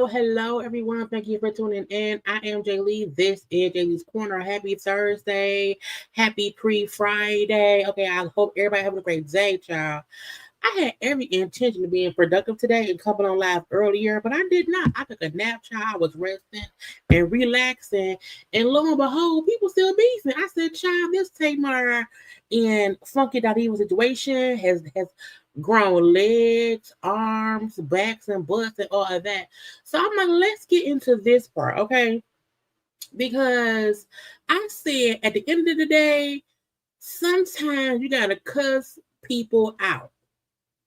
Hello, everyone. Thank you for tuning in. I am Jaylee. This is JayLeesCorner. Happy Thursday. Happy pre-Friday. Okay, I hope everybody having a great day, child. I had every intention of being productive today and coming on live earlier, but I did not. I took a nap, child. I was resting and relaxing, and lo and behold, people still beefing. I said, child, this Tamar in Funky.Eva situation has grown legs, arms, backs, and butts, and all of that. So I'm like, let's get into this part, okay? Because I said at the end of the day, sometimes you gotta cuss people out.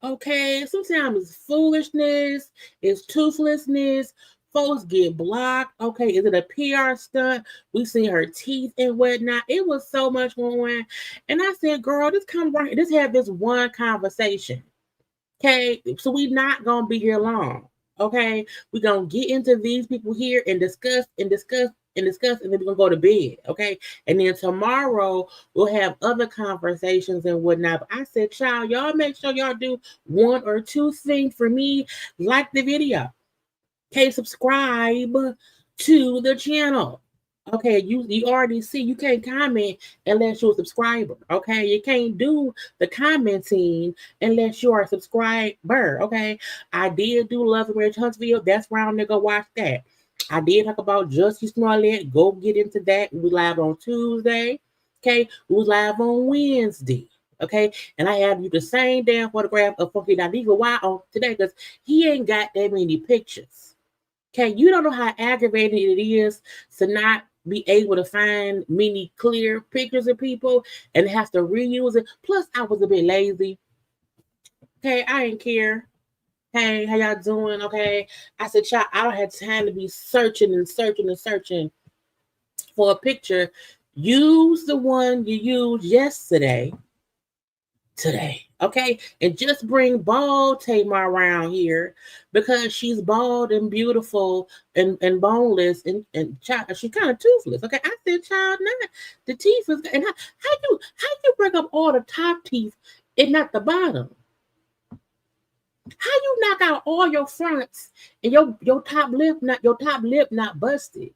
Okay, sometimes it's foolishness, it's toothlessness. Folks get blocked. Okay, is it a PR stunt? We see her teeth and whatnot. It was so much going. And I said, girl, just come right. Just have this one conversation. Okay, so we not gonna be here long. Okay, we're gonna get into these people here and discuss, and then we're gonna go to bed. Okay, and then tomorrow we'll have other conversations and whatnot. But I said, child, y'all make sure y'all do one or two things for me. Like the video. Okay, subscribe to the channel. Okay, you already see you can't comment unless you're a subscriber. Okay, you can't do the commenting unless you are a subscriber. Okay, I did do Love and Marriage Huntsville. That's where I'm gonna go watch that. I did talk about Justice Smollett. Go get into that. We live on Tuesday. Okay, we was live on Wednesday. Okay, and I have you the same damn photograph of Funky.Eva. Why on today? Because he ain't got that many pictures. Okay, you don't know how aggravating it is to not be able to find many clear pictures of people and have to reuse it. Plus, I was a bit lazy. Okay, I didn't care. Hey, how y'all doing? Okay, I said, child, I don't have time to be searching for a picture. Use the one you used yesterday. Today, okay, and just bring bald Tamar around here because she's bald and beautiful and boneless and child, she's kind of toothless. Okay, I said, child, not the teeth is, and how you break up all the top teeth and not the bottom? How you knock out all your fronts and your top lip not busted?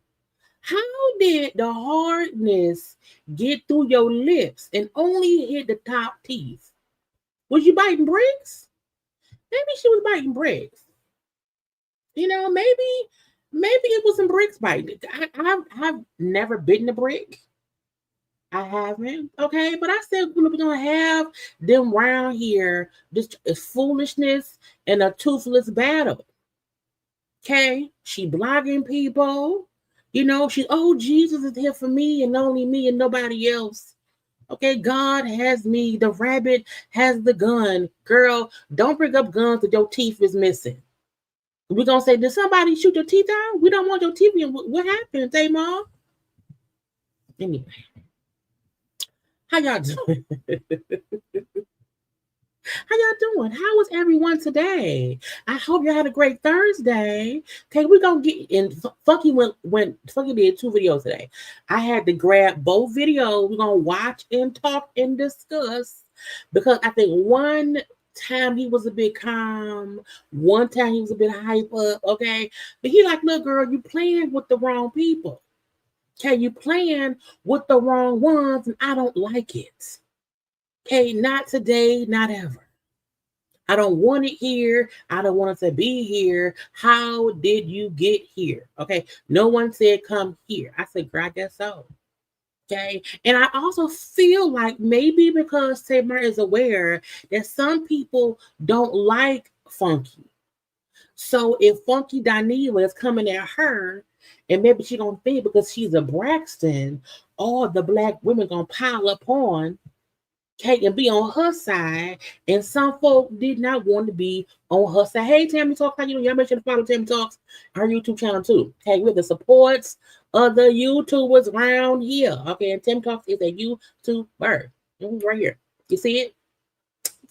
How did the hardness get through your lips and only hit the top teeth? Was you biting bricks? Maybe she was biting bricks. You know, maybe it was some bricks biting. I've never bitten a brick. I haven't. Okay, but I said we're gonna have them round here. Just foolishness and a toothless battle. Okay, she blogging people. She, oh, Jesus is here for me and only me and nobody else. Okay, God has me. The rabbit has the gun. Girl, don't bring up guns that your teeth is missing. We're going to say, did somebody shoot your teeth out? We don't want your teeth in. What happened, Tamar? Anyway, how y'all doing? How y'all doing? How was everyone today? I hope you had a great Thursday. Okay, we're gonna get in. Funky Funky did 2 videos today. I had to grab both videos. We're gonna watch and talk and discuss because I think one time he was a bit calm, one time he was a bit hype up. Okay, but he like, look, girl, you playing with the wrong people. Okay, you playing with the wrong ones, and I don't like it. Okay, not today, not ever. I don't want it here. I don't want it to be here. How did you get here? Okay. No one said come here. I said, girl, I guess so. Okay. And I also feel like maybe because Tamar is aware that some people don't like Funky. So if Funky Dineva is coming at her, and maybe she gonna think because she's a Braxton, all the black women gonna pile up on Kate and be on her side, and some folk did not want to be on her side. Hey, Tammy Talks, how you doing? Y'all make sure to follow Tammy Talks, our YouTube channel too. Okay, with the supports of the YouTubers around here. Okay, and Tammy Talks is a YouTuber. Right here. You see it?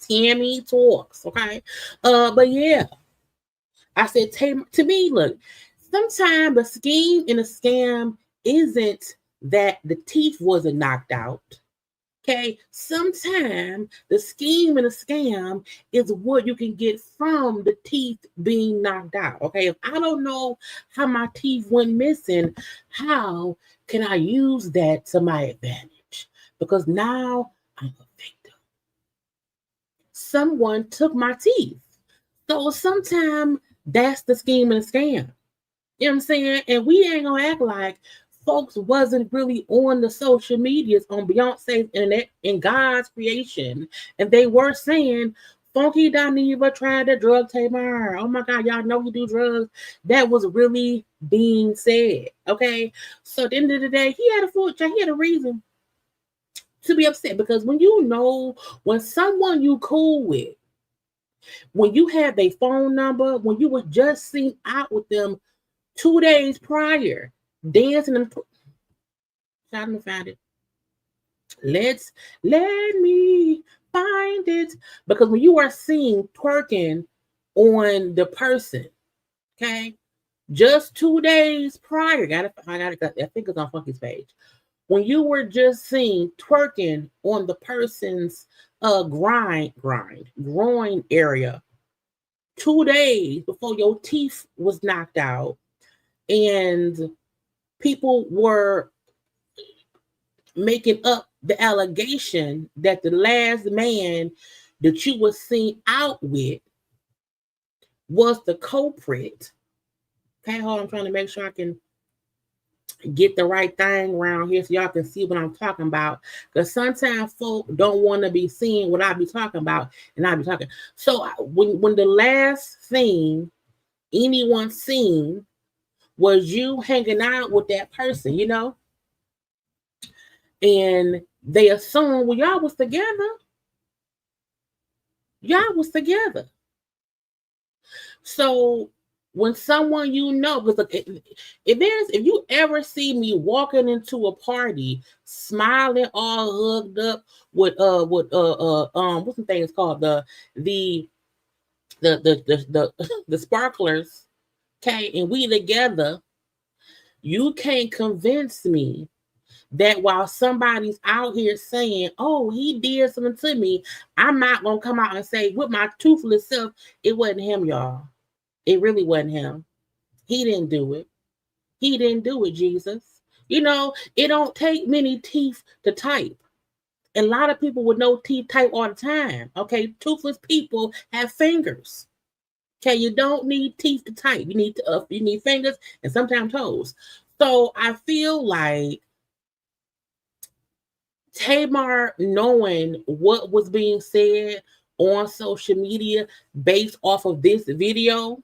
Tammy Talks. Okay. But yeah, I said, to me, look, sometimes the scheme and the scam isn't that the teeth wasn't knocked out. Okay, sometimes the scheme and the scam is what you can get from the teeth being knocked out. Okay, if I don't know how my teeth went missing, how can I use that to my advantage? Because now I'm a victim. Someone took my teeth. So sometimes that's the scheme and the scam. You know what I'm saying? And we ain't gonna act like folks wasn't really on the social medias on Beyonce's internet and God's creation. And they were saying Funky Dineva tried to drug Tamar. Oh my God, y'all know he do drugs. That was really being said. Okay. So at the end of the day, he had a reason to be upset because when someone you cool with, when you have their phone number, when you were just seen out with them 2 days prior, dancing and trying to find it. Let me find it. Because when you are seen twerking on the person, okay, just 2 days prior, I think it's on Funky's page. When you were just seen twerking on the person's groin area 2 days before your teeth was knocked out, and people were making up the allegation that the last man that you were seen out with was the culprit. Okay, hold on, I'm trying to make sure I can get the right thing around here so y'all can see what I'm talking about. Because sometimes folk don't want to be seeing what I be talking about, and I be talking. So when the last thing anyone seen was you hanging out with that person, and they assume, well, y'all was together. Y'all was together. So when someone because if you ever see me walking into a party smiling, all hugged up with what's the thing it's called, the sparklers, okay, and we together, you can't convince me that while somebody's out here saying, oh, he did something to me, I'm not going to come out and say with my toothless self, it wasn't him, y'all. It really wasn't him. He didn't do it. He didn't do it, Jesus. It don't take many teeth to type. And a lot of people with no teeth type all the time. Okay, toothless people have fingers. Okay, you don't need teeth to type. You need fingers and sometimes toes. So I feel like Tamar knowing what was being said on social media based off of this video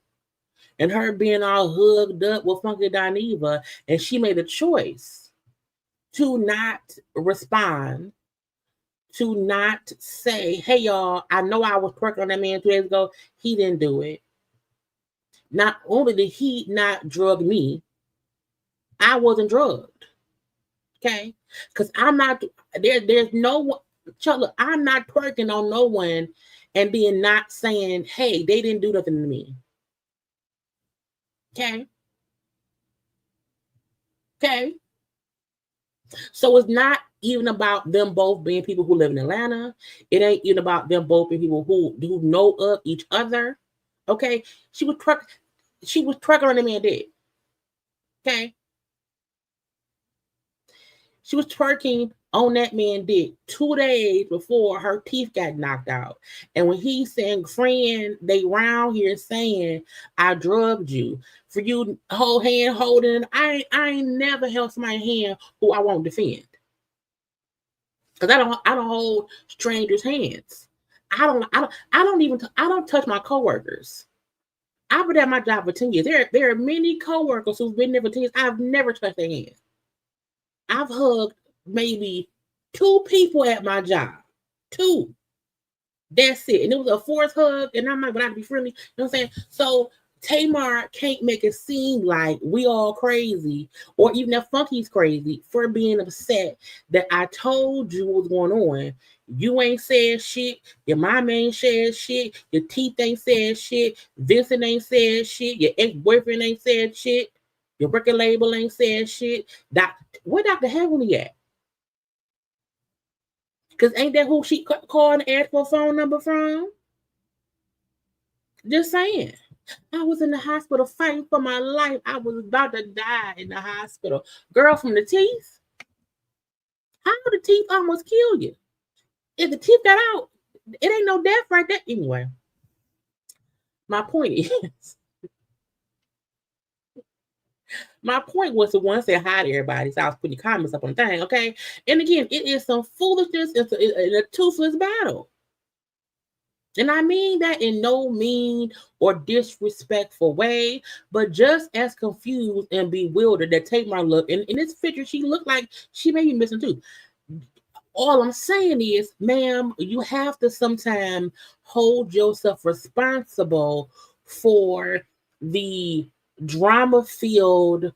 and her being all hugged up with Funky Dineva, and she made a choice to not respond, to not say, hey y'all, I know I was twerking on that man 2 days ago. He didn't do it. Not only did he not drug me, I wasn't drugged. Okay? Because I'm not there's no one. Look, I'm not twerking on no one and being not saying, hey, they didn't do nothing to me. Okay. Okay. So it's not even about them both being people who live in Atlanta. It ain't even about them both being people who know of each other. Okay. She was twerking on the man dead. Okay. She was twerking on that man dick 2 days before her teeth got knocked out. And when he's saying, friend, they round here saying, I drugged you. For you whole hand holding, I ain't never held somebody's hand who I won't defend. Because I don't hold strangers' hands. I don't touch my coworkers. I've been at my job for 10 years. There are many coworkers who've been there for 10 years. I've never touched their hand. I've hugged maybe 2 people at my job. 2. That's it. And it was a fourth hug, and I'm like, but I have to be friendly. You know what I'm saying? So Tamar can't make it seem like we all crazy, or even if Funky's crazy for being upset that I told you what's going on. You ain't said shit. Your mom ain't said shit. Your teeth ain't said shit. Vincent ain't said shit. Your ex-boyfriend ain't said shit. Your record label ain't said shit. Where Dr. Heavenly at? Because ain't that who she called and asked for a phone number from? Just saying. I was in the hospital fighting for my life. I was about to die in the hospital. Girl, from the teeth? How the teeth almost kill you? If the teeth got out, it ain't no death right there. Anyway, my point is, my point was to want to say hi to everybody. So I was putting comments up on the thing, okay? And again, it is some foolishness. It's a toothless battle. And I mean that in no mean or disrespectful way, but just as confused and bewildered that Tamar looked. And in this picture, she looked like she may be missing too. All I'm saying is, ma'am, you have to sometimes hold yourself responsible for the drama-filled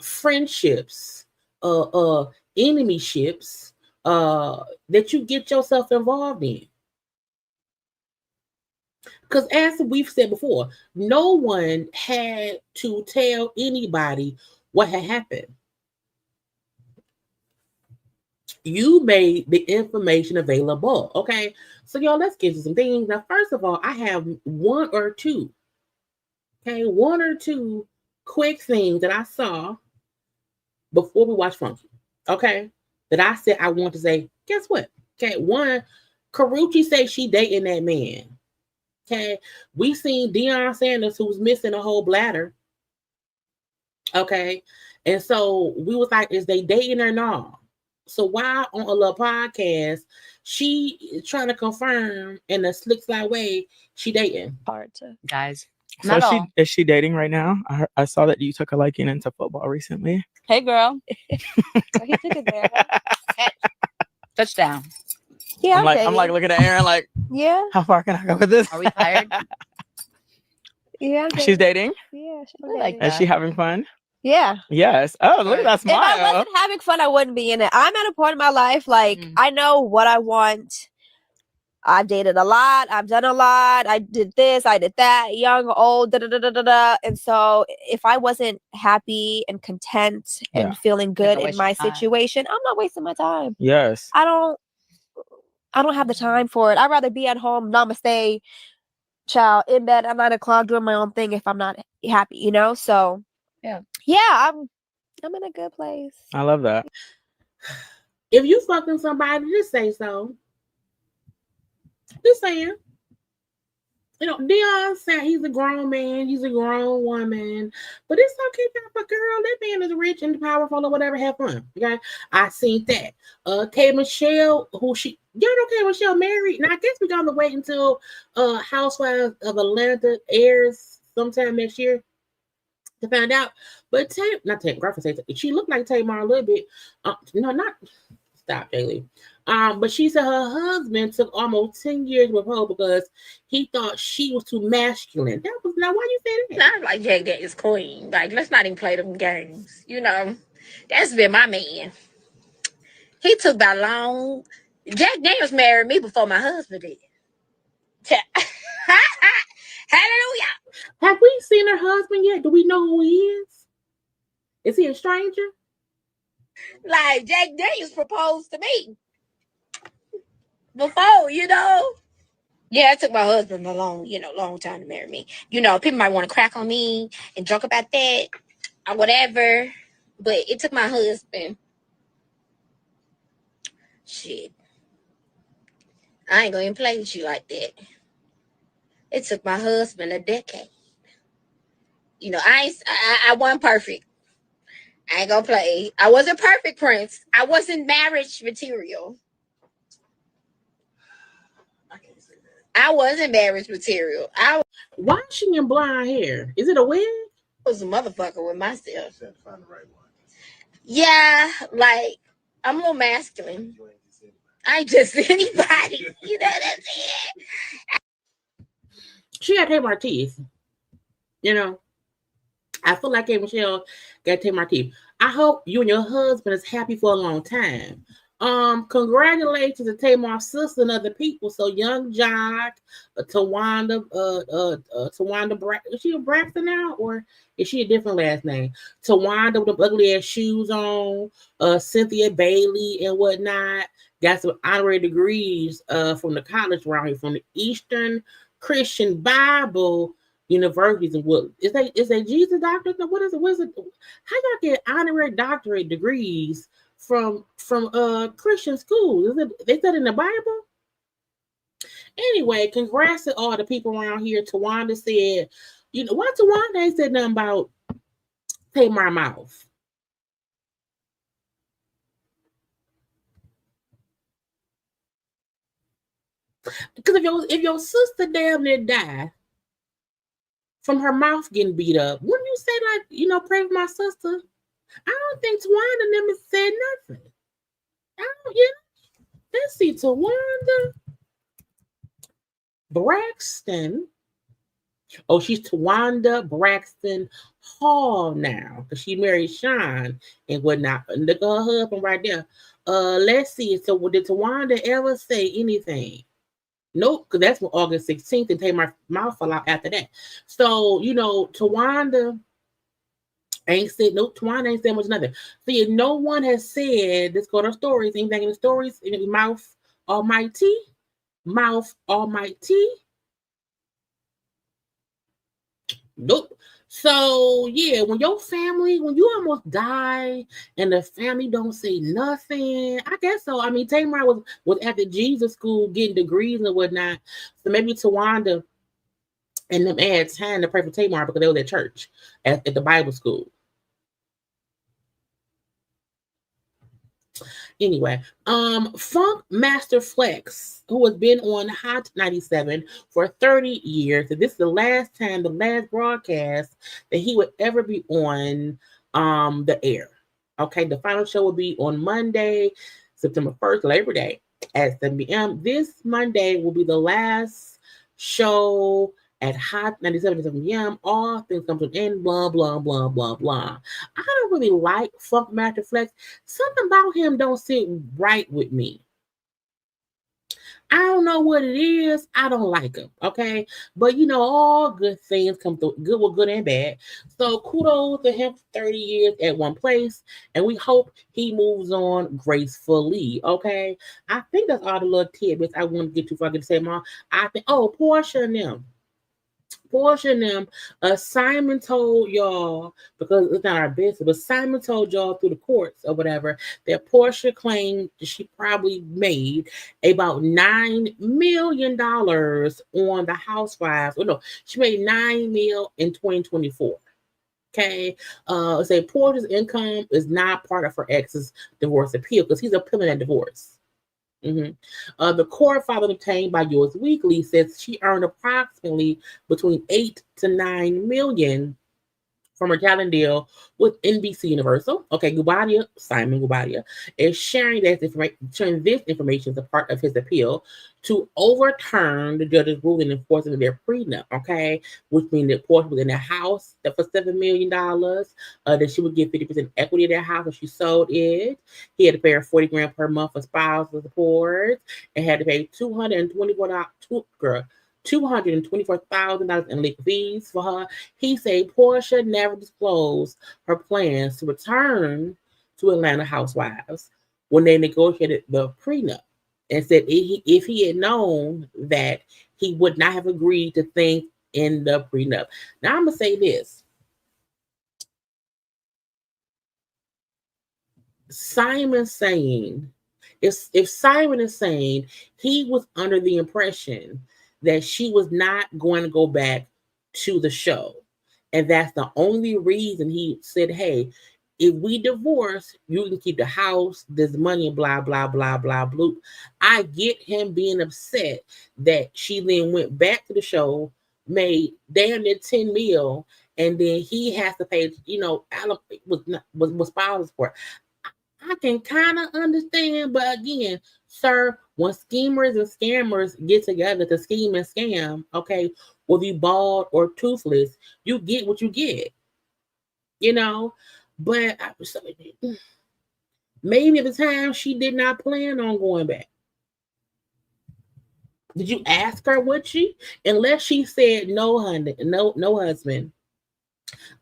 friendships, enemyships that you get yourself involved in. Because as we've said before, no one had to tell anybody what had happened. You made the information available. Okay. So y'all, let's get to some things. Now, first of all, I have one or two quick things that I saw before we watched Funky. Okay. That I said I want to say, guess what? Okay. One, Karrueche said she dating that man. Okay, we seen Deion Sanders who's missing a whole bladder. Okay, and so we was like, is they dating or not? So while on a little podcast, she is trying to confirm in a slick slide way she dating. Hard to guys. So is she dating right now? I saw that you took a liking into football recently. Hey, girl. So he took it there. Touchdown. Yeah, I'm like looking at Aaron like, yeah. How far can I go with this? Are we tired? Yeah. She's dating? Yeah, she's I like dating. that. Is she having fun? Yeah. Yes. Oh, look at that smile. If I wasn't having fun, I wouldn't be in it. I'm at a point in my life, like, I know what I want. I've dated a lot. I've done a lot. I did this. I did that. Young, old, da-da-da-da-da. And so if I wasn't happy and content and feeling good in my situation, I'm not wasting my time. Yes. I don't have the time for it. I'd rather be at home, namaste, child, in bed at 9 o'clock doing my own thing if I'm not happy, you know? So yeah, I'm in a good place. I love that. If you fucking somebody, just say so. Just saying. Dion said he's a grown man, he's a grown woman, but it's okay for a girl. That man is rich and powerful or whatever. Have fun, okay? I seen that. K Michelle, y'all know K Michelle married, and I guess we're gonna wait until Housewives of Atlanta airs sometime next year to find out. But not Tamar, Graphic she looked like Tamar a little bit. No, not stop, Jaylee. But she said her husband took almost 10 years with her because he thought she was too masculine. That was now why you say that? Not like Jack Daniels queen. Like, let's not even play them games. That's been my man. He took that long. Jack Daniels married me before my husband did. Hallelujah. Have we seen her husband yet? Do we know who he is? Is he a stranger? Like, Jack Daniels proposed to me before. Yeah, it took my husband a long time to marry me. People might want to crack on me and joke about that or whatever, but it took my husband. Shit, I ain't gonna even play with you like that. It took my husband a decade. I wasn't perfect. I ain't gonna play. I wasn't perfect, Prince. I wasn't marriage material. I wasn't marriage material. Why is she in blonde hair? Is it a wig? Was a motherfucker with myself. Yeah, like I'm a little masculine. I ain't just anybody. That's it. She got Tamar teeth. I feel like K Michelle got Tamar teeth. I hope you and your husband is happy for a long time. Congratulations to Tamar's sister and other people. So young Jock, Tawanda, is she a Braxton now, or is she a different last name? Tawanda with the ugly ass shoes on, Cynthia Bailey and whatnot. Got some honorary degrees from the college around here, from the Eastern Christian Bible universities. And what is they Jesus doctors? What is it? How y'all get honorary doctorate degrees from Christian schools? They said in the Bible? Anyway, congrats to all the people around here. Tawanda said, why Tawanda ain't said nothing about Tamar mouth? Because if your sister damn near died from her mouth getting beat up, wouldn't you say, like, pray for my sister? I don't think Tawanda never said nothing. Let's see, Tawanda Braxton. Oh, she's Tawanda Braxton Hall now, because she married Sean and whatnot. Look at her husband right there. Let's see. So did Tawanda ever say anything? Nope, because that's when August 16th, and Tamar mouth fell out after that. So, Tawanda ain't said, nope, Tawanda ain't said much nothing. See, no one has said, let's go to stories, anything in the stories, in mouth almighty, mouth almighty. Nope. So yeah, when you almost die and the family don't say nothing, I guess so. I mean, Tamar was at the Jesus school getting degrees and whatnot. So maybe Tawanda and them had time to pray for Tamar because they were at church at the Bible school. Anyway, Funk Master Flex, who has been on Hot 97 for 30 years, and this is the last broadcast that he would ever be on the air. Okay, the final show will be on Monday, September 1st, Labor Day at 7 p.m. This Monday will be the last show at Hot 97 at 7 p.m. All things come to an end, blah, blah, blah, blah, blah. I don't really like Funk Master Flex. Something about him don't sit right with me. I don't know what it is. I don't like him, okay? But, all good things come through, good and bad. So kudos to him for 30 years at one place, and we hope he moves on gracefully, okay? I think that's all the little tidbits I want to get to before I get to say, Mom. I think, Portia and them. Portia and them, Simon told y'all, because it's not our business, but Simon told y'all through the courts or whatever that Portia claimed that she probably made about $9 million on the Housewives. Oh no, she made $9 million in 2024. Okay, say Portia's income is not part of her ex's divorce appeal because he's appealing that divorce. The court file obtained by US Weekly says she earned approximately between 8 to 9 million from her talent deal with NBC Universal. Okay, Simon Gubadia, is sharing this information as a part of his appeal to overturn the judge's ruling enforcing their prenup. Okay, which means that Portia was in their house for $7 million. That she would get 50% equity of their house if she sold it. He had to pay her $40,000 per month for spousal support and had to pay $224,000 in legal fees for her. He said Portia never disclosed her plans to return to Atlanta Housewives when they negotiated the prenup, and said if he had known that, he would not have agreed to things in the prenup. Now I'm gonna say this. Simon's saying, if Simon is saying he was under the impression that she was not going to go back to the show, and that's the only reason he said, hey, if we divorce, you can keep the house, this money, blah, blah, blah, blah, blah. I get him being upset that she then went back to the show, made damn near 10 mil, and then he has to pay, was spousal support. I can kind of understand, but again, sir, when schemers and scammers get together to scheme and scam, okay, whether you bald or toothless, you get what you get, But maybe at the time she did not plan on going back. Did you ask her, would she? Unless she said, no, honey, no, husband,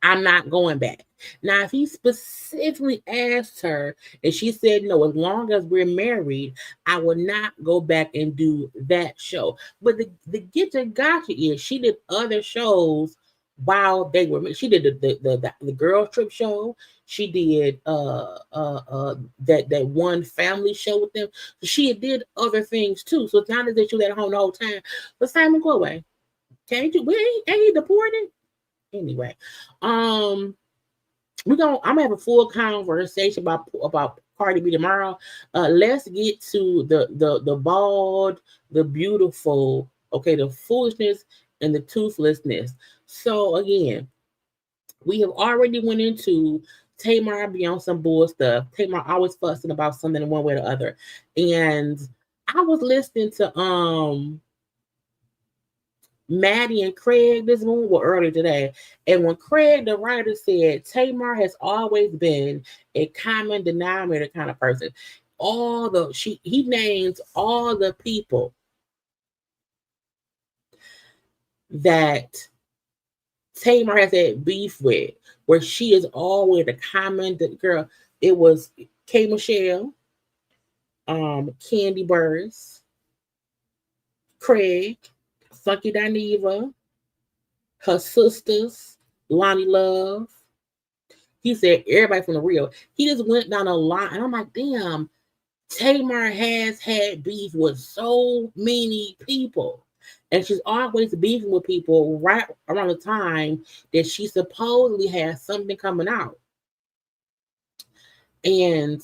I'm not going back. Now, if he specifically asked her and she said, no, as long as we're married, I will not go back and do that show. But the get to gotcha is she did other shows while they were married. She did the girls trip show. She did that one family show with them. So she did other things too. So it's not as if she was at home the whole time. But Simon, go away. Can't you? Ain't he deported? Anyway, I'm gonna have a full conversation about Cardi B tomorrow. Let's get to the bald, the beautiful, okay, the foolishness and the toothlessness. So again, we have already went into Tamar be on some bull stuff. Tamar always fussing about something in one way or the other. And I was listening to Maddie and Craig this morning, earlier today. And when Craig, the writer, said Tamar has always been a common denominator kind of person. He names all the people that Tamar has had beef with, where she is always a common girl. It was K. Michelle, Candy Burris, Craig, Funky Dineva, her sisters, Lonnie Love. He said everybody from the real. He just went down a line, and I'm like, damn, Tamar has had beef with so many people. And she's always beefing with people right around the time that she supposedly has something coming out. And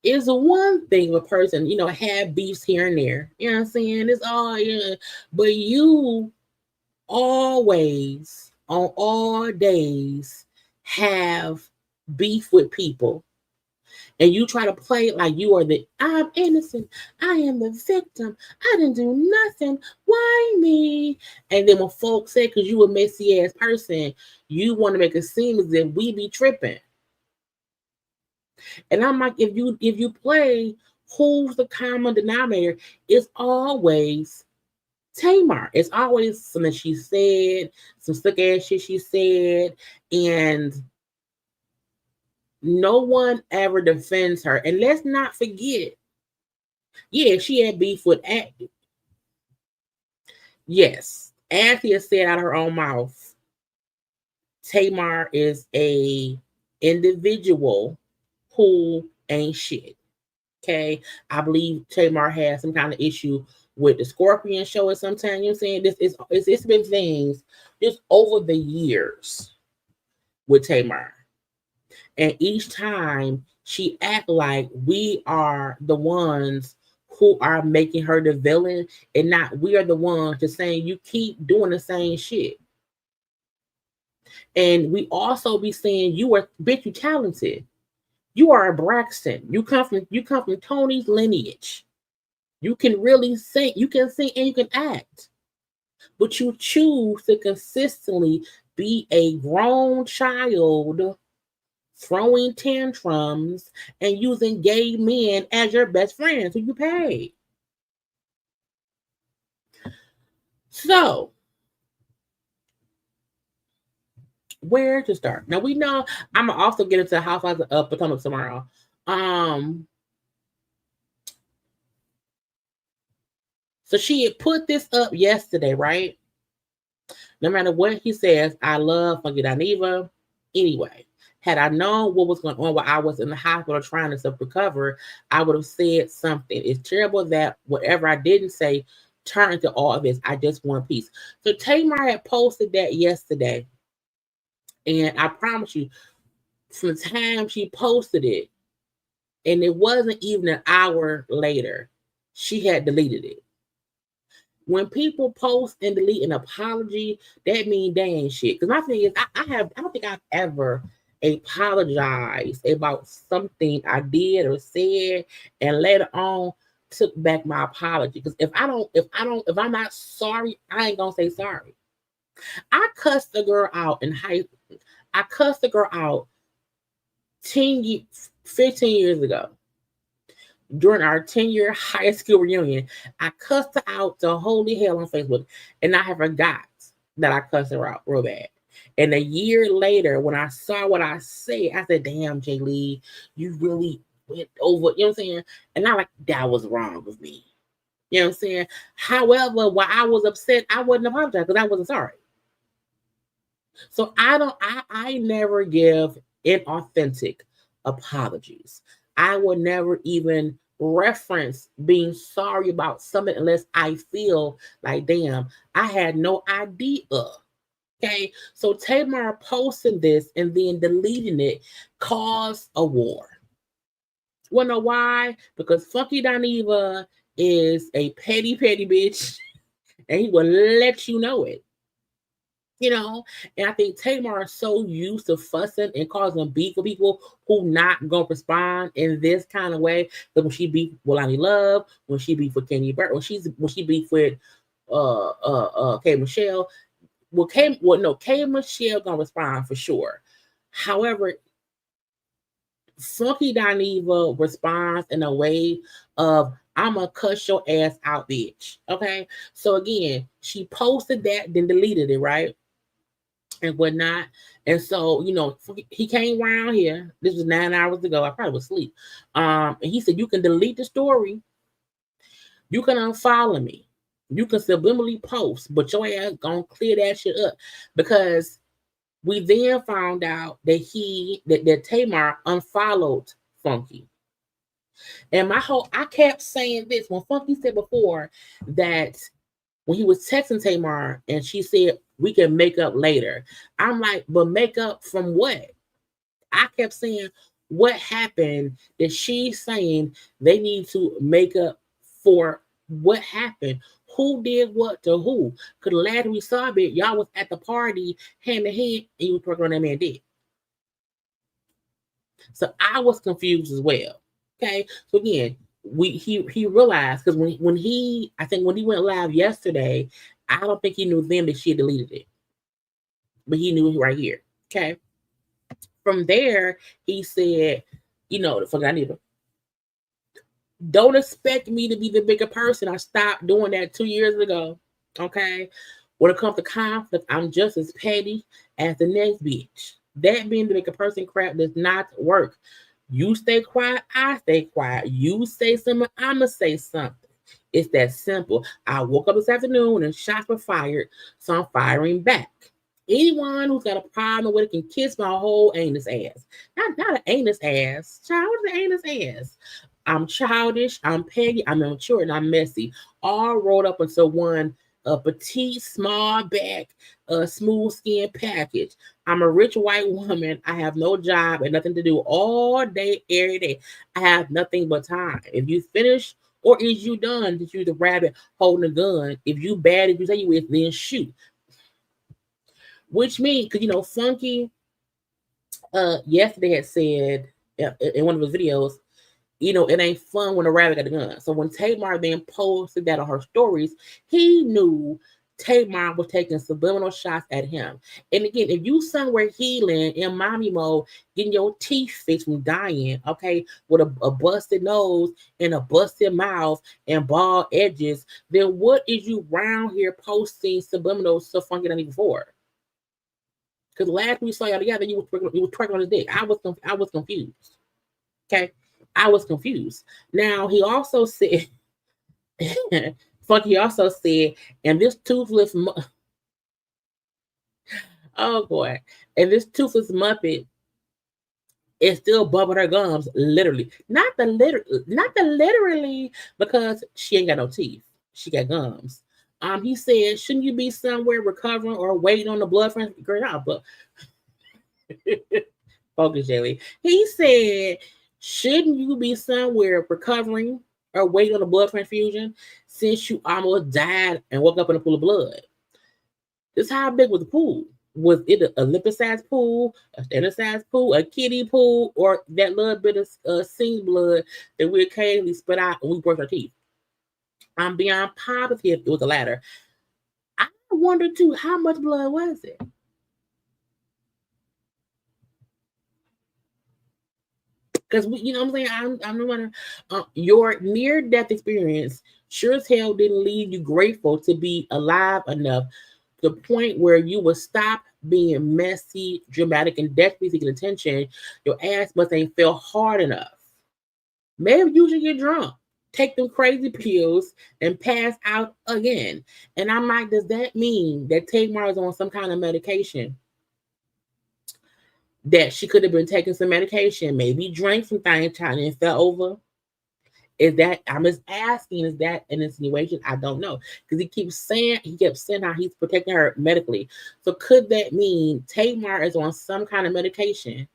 it's one thing if a person, have beefs here and there. You know what I'm saying? It's all, but you always, on all days, have beef with people. And you try to play it like I'm innocent. I am the victim. I didn't do nothing. Why me? And then when folks say, because you a messy ass person, you want to make it seem as if we be tripping. And I'm like, if you play who's the common denominator, it's always Tamar. It's always something she said, some stuck ass shit she said, and no one ever defends her. And let's not forget, yeah, she had beef with acting. Yes, as he has said out of her own mouth, Tamar is a individual who ain't shit. Okay, I believe Tamar has some kind of issue with the Scorpion show at some time. You know what I'm saying? It's been things just over the years with Tamar. And each time she act like we are the ones who are making her the villain and not we are the ones to saying you keep doing the same shit. And we also be saying you are bitch, you talented. You are a Braxton. You come from Tony's lineage. You can really sing, you can sing and you can act. But you choose to consistently be a grown child throwing tantrums and using gay men as your best friends who you pay. So, where to start? Now we know I'm gonna also get into Housewives of Potomac tomorrow. So she had put this up yesterday, right? No matter what he says, I love Funky Dineva. Anyway, had I known what was going on while I was in the hospital trying to self-recover, I would have said something. It's terrible that whatever I didn't say turned into all of this. I just want peace. So Tamar had posted that yesterday. And I promise you, from the time she posted it, and it wasn't even an hour later, she had deleted it. When people post and delete an apology, that means they ain't shit. Because my thing is, I don't think I've ever apologized about something I did or said, and later on took back my apology. Because if I'm not sorry, I ain't gonna say sorry. I cussed the girl out in I cussed the girl out 15 years ago. During our 10-year high school reunion, I cussed her out to holy hell on Facebook, and I have forgot that I cussed her out real bad. And a year later, when I saw what I said, I said, damn, Jaylee, you really went over, you know what I'm saying? And I'm like, that was wrong with me. You know what I'm saying? However, while I was upset, I wasn't apologizing because I wasn't sorry. So I never give inauthentic apologies. I will never even reference being sorry about something unless I feel like, damn, I had no idea. Okay, so Tamar posting this and then deleting it caused a war. Wanna know why? Because Funky Dineva is a petty bitch, and he will let you know it. You know, and I think Tamar is so used to fussing and causing beef with people who not gonna respond in this kind of way. But when she beef with Lonnie Love, when she beef with Kenny Burke, when she beef with K Michelle, K Michelle gonna respond for sure. However, Funky Dineva responds in a way of I'm gonna cuss your ass out, bitch. Okay, so again, she posted that, then deleted it, right? And whatnot. And so, you know, he came around here. This was 9 hours ago. I probably was asleep. And he said, you can delete the story. You can unfollow me. You can subliminally post, but your ass gonna clear that shit up. Because we then found out that that Tamar unfollowed Funky. And I kept saying this when Funky said before that when he was texting Tamar and she said, we can make up later. I'm like, but make up from what? I kept saying, what happened that she's saying they need to make up for what happened? Who did what to who? Because the last we saw it, y'all was at the party hand in hand and you was working on that man dick. So I was confused as well. Okay. So again, he realized because when he went live yesterday, I don't think he knew then that she had deleted it. But he knew it right here. Okay. From there, he said, you know, the fuck I need to. Don't expect me to be the bigger person. I stopped doing that 2 years ago. Okay. When it comes to conflict, I'm just as petty as the next bitch. That being the bigger person crap does not work. You stay quiet, I stay quiet. You say something, I'ma say something. It's that simple. I woke up this afternoon and shots were fired, so I'm firing back. Anyone who's got a problem with it can kiss my whole anus ass. Not an anus ass. Child, what is an anus ass? I'm childish, I'm petty, I'm immature, and I'm messy. All rolled up into one petite, small back, smooth skin package. I'm a rich white woman. I have no job and nothing to do all day, every day. I have nothing but time. If you finish or is you done, that you the rabbit holding a gun. If you bad, if you say you is, then shoot. Which means, because Funky yesterday had said in one of his videos, it ain't fun when a rabbit got a gun. So when Tamar then posted that on her stories, he knew Tamar was taking subliminal shots at him. And again, if you somewhere healing in mommy mode, getting your teeth fixed from dying, okay, with a busted nose and a busted mouth and bald edges, then what is you round here posting subliminal stuff Funky than even for? Because last we saw y'all together, you was twerking on his dick. I was confused. Okay. I was confused. Now, he also said, Funky also said, and this toothless, oh boy, and this toothless Muppet is still bubbling her gums, literally. Not the literally, because she ain't got no teeth. She got gums. He said, shouldn't you be somewhere recovering or waiting on the blood from girl? But focus, Jaylee. He said, shouldn't you be somewhere recovering or waiting on a blood transfusion since you almost died and woke up in a pool of blood? This how big was the pool? Was it a Olympic-sized pool, a standard-sized pool, a kiddie pool, or that little bit of sing blood that we occasionally spit out when we brush our teeth? I'm beyond positive it was the latter. I wonder too, how much blood was it? Because what I'm saying, I'm wondering, your near-death experience sure as hell didn't leave you grateful to be alive enough to the point where you would stop being messy, dramatic, and desperately seeking attention. Your ass must ain't feel hard enough. Maybe you should get drunk, take them crazy pills, and pass out again. And I'm like, does that mean that Tamar is on some kind of medication? That she could have been taking some medication, maybe drank some things, and fell over? Is that, I'm just asking, is that an insinuation? I don't know. Because he kept saying how he's protecting her medically. So could that mean Tamar is on some kind of medication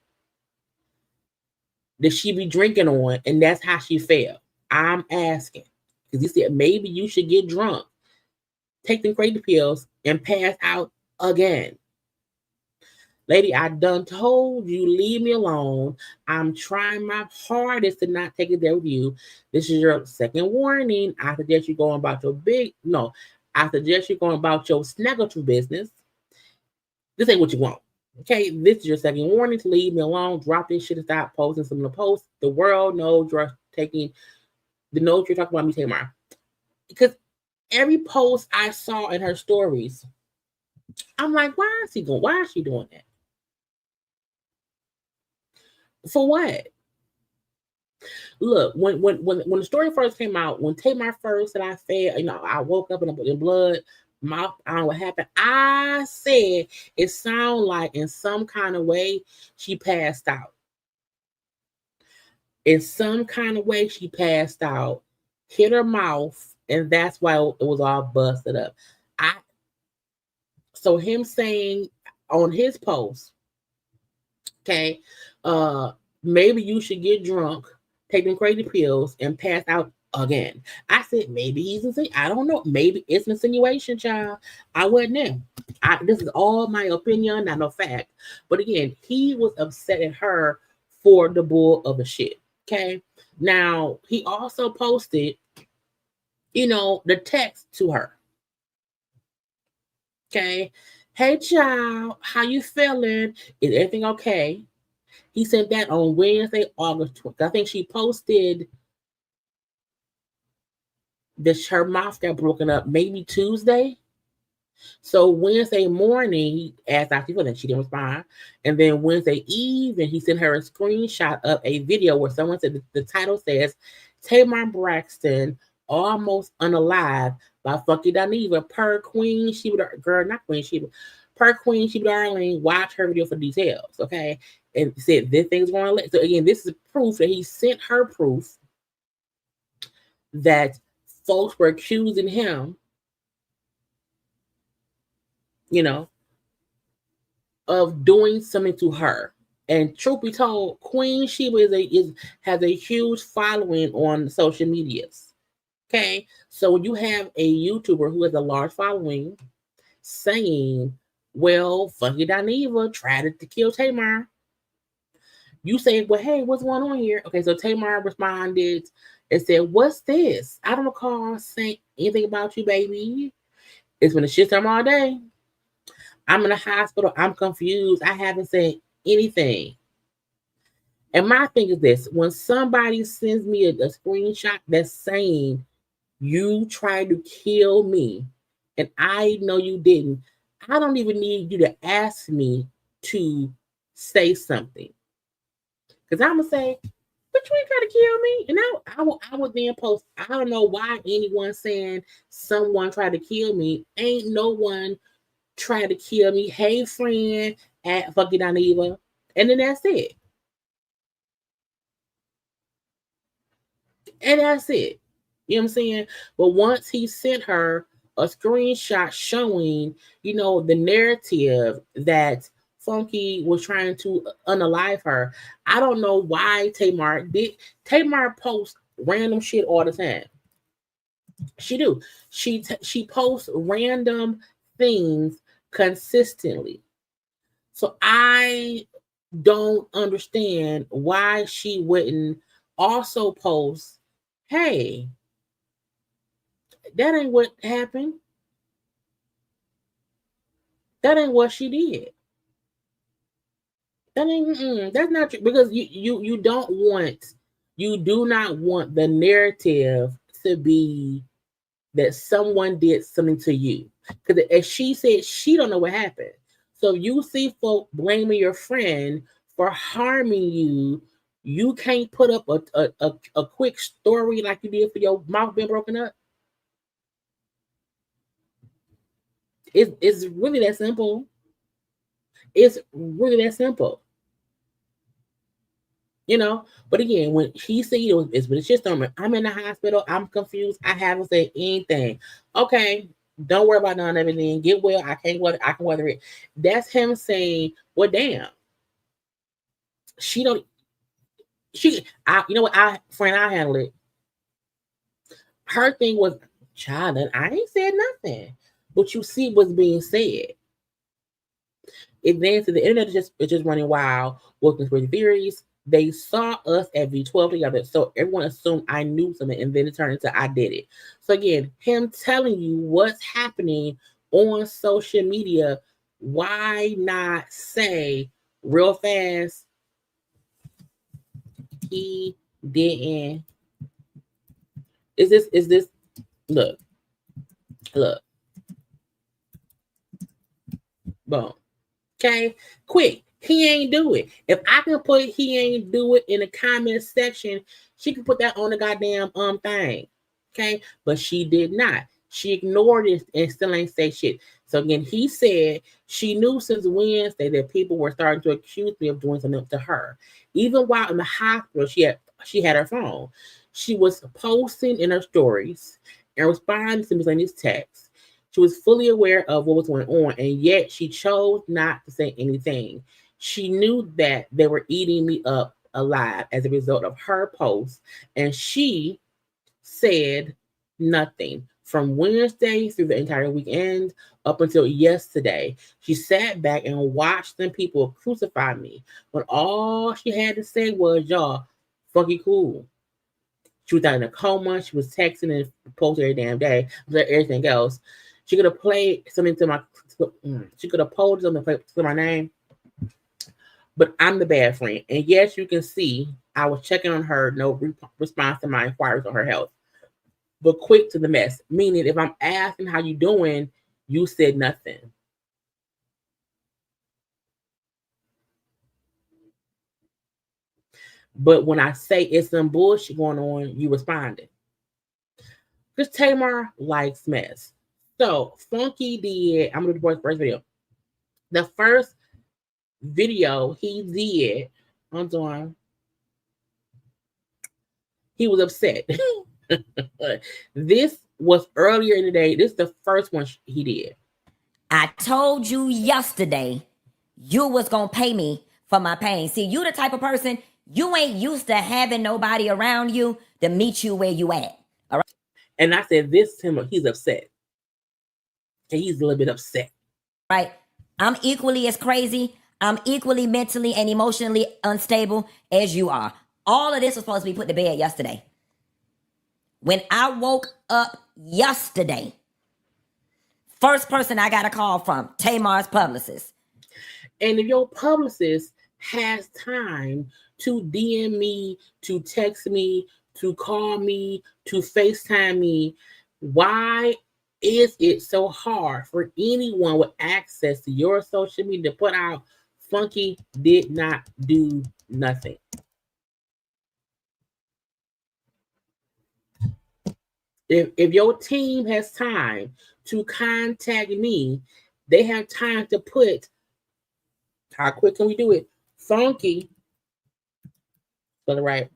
that she be drinking on, and that's how she fell? I'm asking. Because he said maybe you should get drunk, take them crazy pills, and pass out again. Lady, I done told you, leave me alone. I'm trying my hardest to not take it there with you. This is your second warning. I suggest you going about your I suggest you going about your snaggle business. This ain't what you want. Okay, this is your second warning to leave me alone. Drop this shit and stop posting some of the posts. The world knows you're talking about me, Tamar. Because every post I saw in her stories, I'm like, why is she doing that? For what? Look, when the story first came out, when Tamar first said I fed, I woke up in blood, mouth, I don't know what happened. I said it sounded like in some kind of way she passed out. In some kind of way she passed out, hit her mouth, and that's why it was all busted up. So him saying on his post, okay, maybe you should get drunk, take them crazy pills, and pass out again. I said maybe he's insinuating. I don't know. Maybe it's an insinuation, child. I wasn't there. This is all my opinion, not no fact. But again, he was upset at her for the bull of a shit. Okay. Now he also posted, the text to her. Okay. Hey, child, how you feeling? Is everything okay? He sent that on Wednesday, August 20th. I think she posted that her mouth got broken up maybe Tuesday. So Wednesday morning, he asked how she feeling. She didn't respond. And then Wednesday evening, he sent her a screenshot of a video where someone said the title says, Tamar Braxton almost unalive by fucking Dineva per Queen Sheba, girl, not Queen Sheba, per Queen Sheba Darling. Watch her video for details, okay? And said this thing's going to let. So again, this is proof that he sent her proof that folks were accusing him, you know, of doing something to her. And truth be told, Queen Sheba has a huge following on social medias. Okay, so when you have a YouTuber who has a large following saying, "Well, Funky Dineva tried to kill Tamar," you say, "Well, hey, what's going on here?" Okay, so Tamar responded and said, "What's this? I don't recall saying anything about you, baby. It's been a shit time all day. I'm in the hospital. I'm confused. I haven't said anything." And my thing is this: when somebody sends me a screenshot that's saying you tried to kill me and I know you didn't, I don't even need you to ask me to say something. Because I'm going to say, but you ain't trying to kill me. And I would then post, I don't know why anyone saying someone tried to kill me. Ain't no one tried to kill me. Hey, friend, at fucking Dineva. And then that's it. And that's it. You know what I'm saying? But once he sent her a screenshot showing, the narrative that Funky was trying to unalive her, I don't know why Tamar posts random shit all the time. She do. She posts random things consistently. So I don't understand why she wouldn't also post, hey, that ain't what happened. That ain't what she did. That's not true, because you do not want the narrative to be that someone did something to you. Because as she said, she don't know what happened. So you see folk blaming your friend for harming you. You can't put up a quick story like you did for your mouth being broken up. It's really that simple. It's really that simple. But again, when he said it's been a shitstorm, I'm in the hospital, I'm confused, I haven't said anything. Okay, don't worry about none of it then. Get well, I can weather it. That's him saying, well, damn. She don't you know what, I handle it. Her thing was, child, I ain't said nothing. But you see what's being said. Advance to the internet is just running wild with conspiracy theories. They saw us at V12 together, so everyone assumed I knew something, and then it turned into I did it. So again, him telling you what's happening on social media, why not say real fast, he didn't. Is this look, boom. Okay, quick. He ain't do it. If I can put he ain't do it in the comment section, she can put that on the goddamn thing. Okay, but she did not. She ignored it and still ain't say shit. So again, he said she knew since Wednesday that people were starting to accuse me of doing something to her. Even while in the hospital, she had her phone. She was posting in her stories and responding to miscellaneous texts. She was fully aware of what was going on, and yet she chose not to say anything. She knew that they were eating me up alive as a result of her post, and she said nothing from Wednesday through the entire weekend up until yesterday. She sat back and watched them people crucify me when all she had to say was, y'all, fucking cool. She was out in a coma. She was texting and posting every damn day. Everything else. She could have played something to my. She could have posed something to my name. But I'm the bad friend. And yes, you can see I was checking on her. No response to my inquiries on her health. But quick to the mess. Meaning, if I'm asking how you doing, you said nothing. But when I say it's some bullshit going on, you responded. Just Tamar likes mess. So Funky did. I'm gonna do the first video. The first video he did, I'm doing. He was upset. This was earlier in the day. This is the first one he did. I told you yesterday you was gonna pay me for my pain. See, you the type of person, you ain't used to having nobody around you to meet you where you at. All right. And I said, this is him. He's upset. And he's a little bit upset. Right. I'm equally as crazy. I'm equally mentally and emotionally unstable as you are. All of this was supposed to be put to bed yesterday. When I woke up yesterday, first person I got a call from, Tamar's publicist. And if your publicist has time to DM me, to text me, to call me, to FaceTime me, why is it so hard for anyone with access to your social media to put out Funky did not do nothing? If your team has time to contact me, they have time to put, how quick can we do it? Funky, spell it right.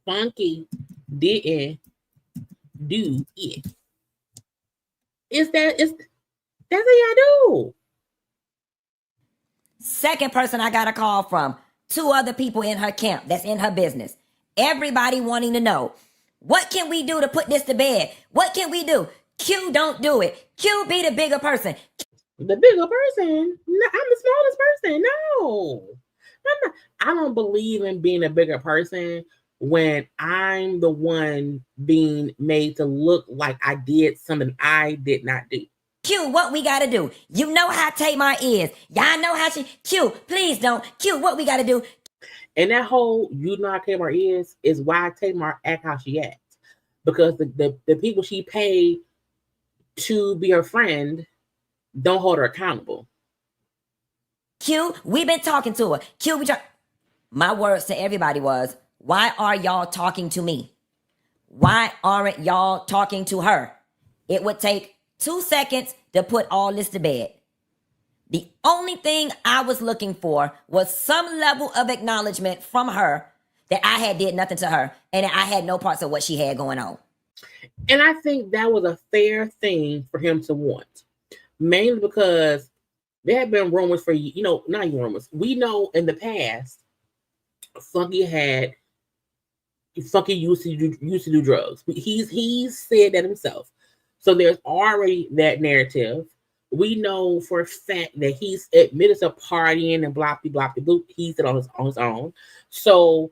Funky didn't do it. That's what y'all do. Second person I got a call from, 2 other people in her camp that's in her business. Everybody wanting to know, what can we do to put this to bed? What can we do? Q don't do it. Q be the bigger person. The bigger person? No, I'm the smallest person. No. I don't believe in being a bigger person when I'm the one being made to look like I did something I did not do. Q, what we gotta do? You know how Tamar is. Y'all know how she... Q, please don't. Q, what we gotta do? And that whole you know how Tamar is why Tamar act how she acts. Because the people she paid to be her friend don't hold her accountable. Q, we've been talking to her. Q, my words to everybody was, why are y'all talking to me? Why aren't y'all talking to her? It would take 2 seconds to put all this to bed. The only thing I was looking for was some level of acknowledgement from her that I had did nothing to her and that I had no parts of what she had going on. And I think that was a fair thing for him to want. Mainly because there have been rumors for, not even rumors. We know in the past, Funky used to do drugs. He's said that himself. So there's already that narrative. We know for a fact that he's admitted to partying and blah, blah, blah, blah. He's it on his own. So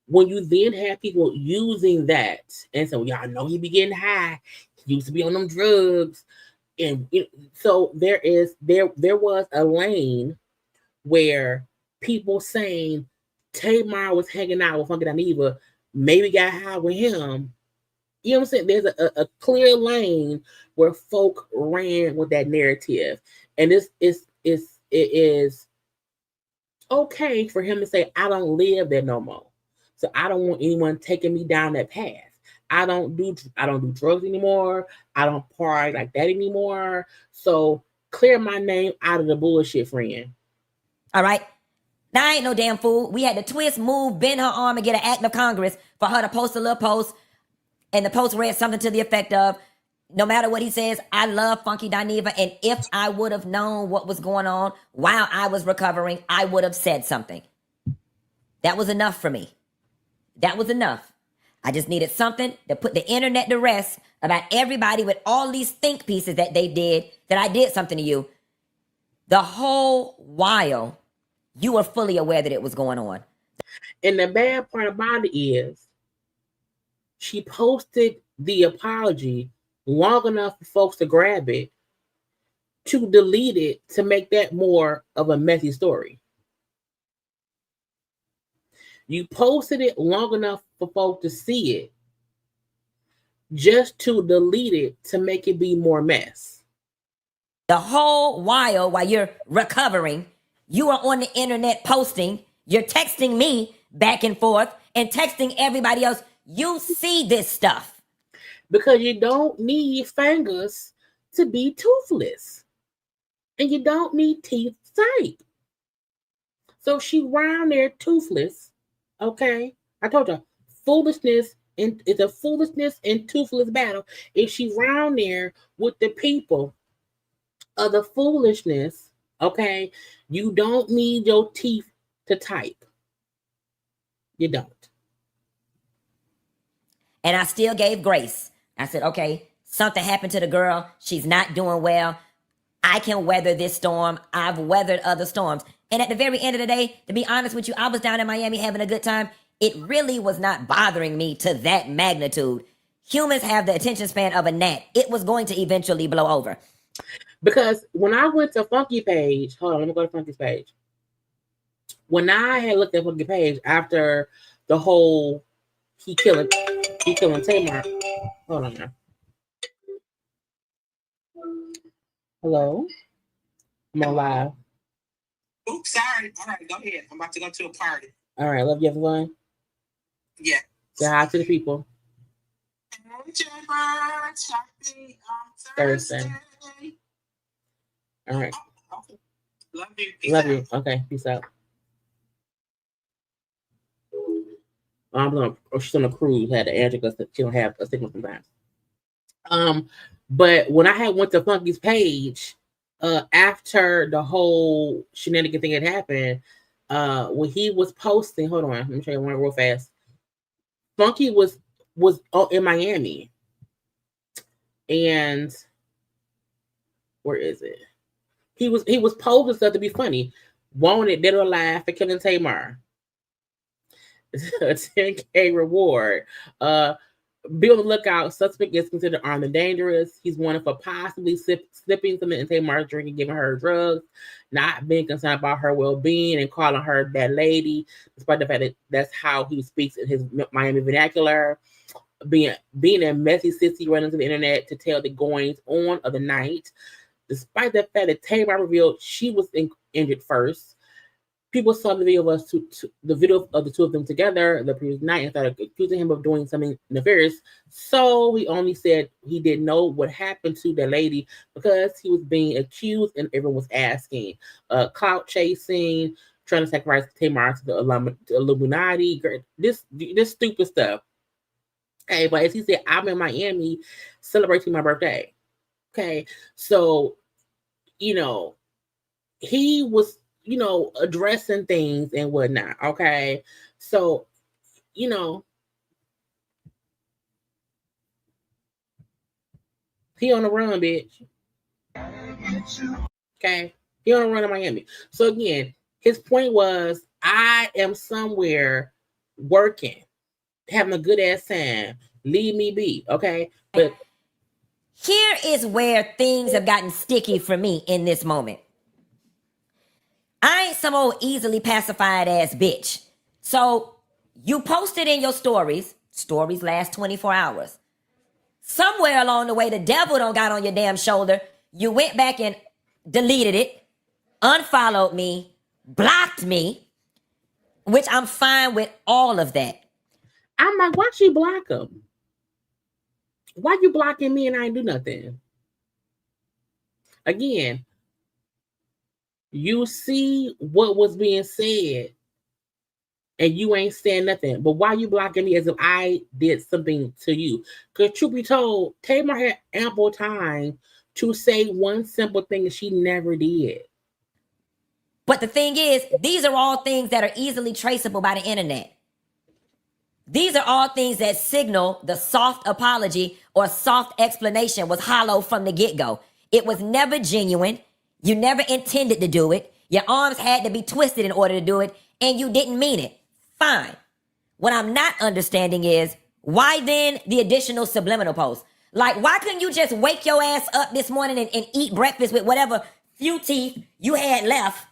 when you then have people using that and so y'all know he be getting high, he used to be on them drugs, and so there was a lane where people saying Tamar was hanging out with Funky Dineva, maybe got high with him. You know what I'm saying? There's a clear lane where folk ran with that narrative. And it is okay for him to say, I don't live there no more. So I don't want anyone taking me down that path. I don't do drugs anymore. I don't party like that anymore. So clear my name out of the bullshit, friend. All right. Now I ain't no damn fool. We had to twist, move, bend her arm and get an act of Congress for her to post a little post. And the post read something to the effect of, no matter what he says, I love Funky Dineva. And if I would have known what was going on while I was recovering, I would have said something. That was enough for me. That was enough. I just needed something to put the internet to rest about everybody with all these think pieces that they did, that I did something to you. The whole while, you were fully aware that it was going on. And the bad part about it is, she posted the apology long enough for folks to grab it, to delete it, to make that more of a messy story. You posted it long enough for folks to see it, just to delete it to make it be more mess. The whole while you're recovering, you are on the internet posting, you're texting me back and forth and texting everybody else. You see this stuff. because you don't need fingers to be toothless. And you don't need teeth to type. So she round there toothless. Okay? I told you, foolishness and it's a foolishness and toothless battle. If she round there with the people of the foolishness, okay, you don't need your teeth to type. You don't. And I still gave grace. I said, okay, something happened to the girl. She's not doing well. I can weather this storm. I've weathered other storms. And at the very end of the day, to be honest with you, I was down in Miami having a good time. It really was not bothering me to that magnitude. Humans have the attention span of a gnat. It was going to eventually blow over. Because when I went to Funky page, hold on, let me go to Funky's page. When I had looked at Funky page after the whole he killing Tamar. Hold on now. Hello? I'm on live. Oops, sorry. All right, go ahead. I'm about to go to a party. All right, love you, everyone. Yeah. Say hi to the people. Hey, JayBirds. Happy Thursday. All right. Oh, okay. Love you. Peace Love out. you. Okay, peace out. She's on a cruise. Had to answer because she don't have a signal sometimes. But when I had went to Funky's page, after the whole shenanigan thing had happened, when he was posting, hold on, let me show you one real fast. Funky was in Miami, and where is it? He was posting stuff to be funny. Wanted, dead or alive, for killing Tamar. A 10K reward. Be on the lookout. Suspect is considered armed and dangerous. He's wanted for possibly slipping something in Tamar's drink and giving her drugs, not being concerned about her well-being and calling her that lady, despite the fact that that's how he speaks in his Miami vernacular. Being a messy sissy running to the internet to tell the goings on of the night, despite the fact that Tamar revealed she was injured first. People saw the video of the two of them together the previous night and started accusing him of doing something nefarious. So he only said he didn't know what happened to the lady because he was being accused and everyone was asking. Clout chasing, trying to sacrifice Tamar to the Illuminati. This stupid stuff. Okay, but as he said, I'm in Miami celebrating my birthday. Okay, so he was addressing things and whatnot. Okay. So, he on the run, bitch. Okay. He on the run in Miami. So again, his point was, I am somewhere working, having a good ass time. Leave me be. Okay. But here is where things have gotten sticky for me in this moment. I ain't some old easily pacified ass bitch. So you posted in your stories last 24 hours. Somewhere along the way, the devil don't got on your damn shoulder. You went back and deleted it, unfollowed me, blocked me, which I'm fine with all of that. I'm like, why she block him? Why you blocking me and I ain't do nothing? Again, you see what was being said and you ain't saying nothing. But why you blocking me as if I did something to you? Because truth be told, Tamar had ample time to say one simple thing that she never did. But the thing is, these are all things that are easily traceable by the internet. These are all things that signal the soft apology or soft explanation was hollow from the get-go. It was never genuine. You never intended to do it. Your arms had to be twisted in order to do it, and you didn't mean it. Fine. What I'm not understanding is, why then the additional subliminal post? Like, why couldn't you just wake your ass up this morning and eat breakfast with whatever few teeth you had left?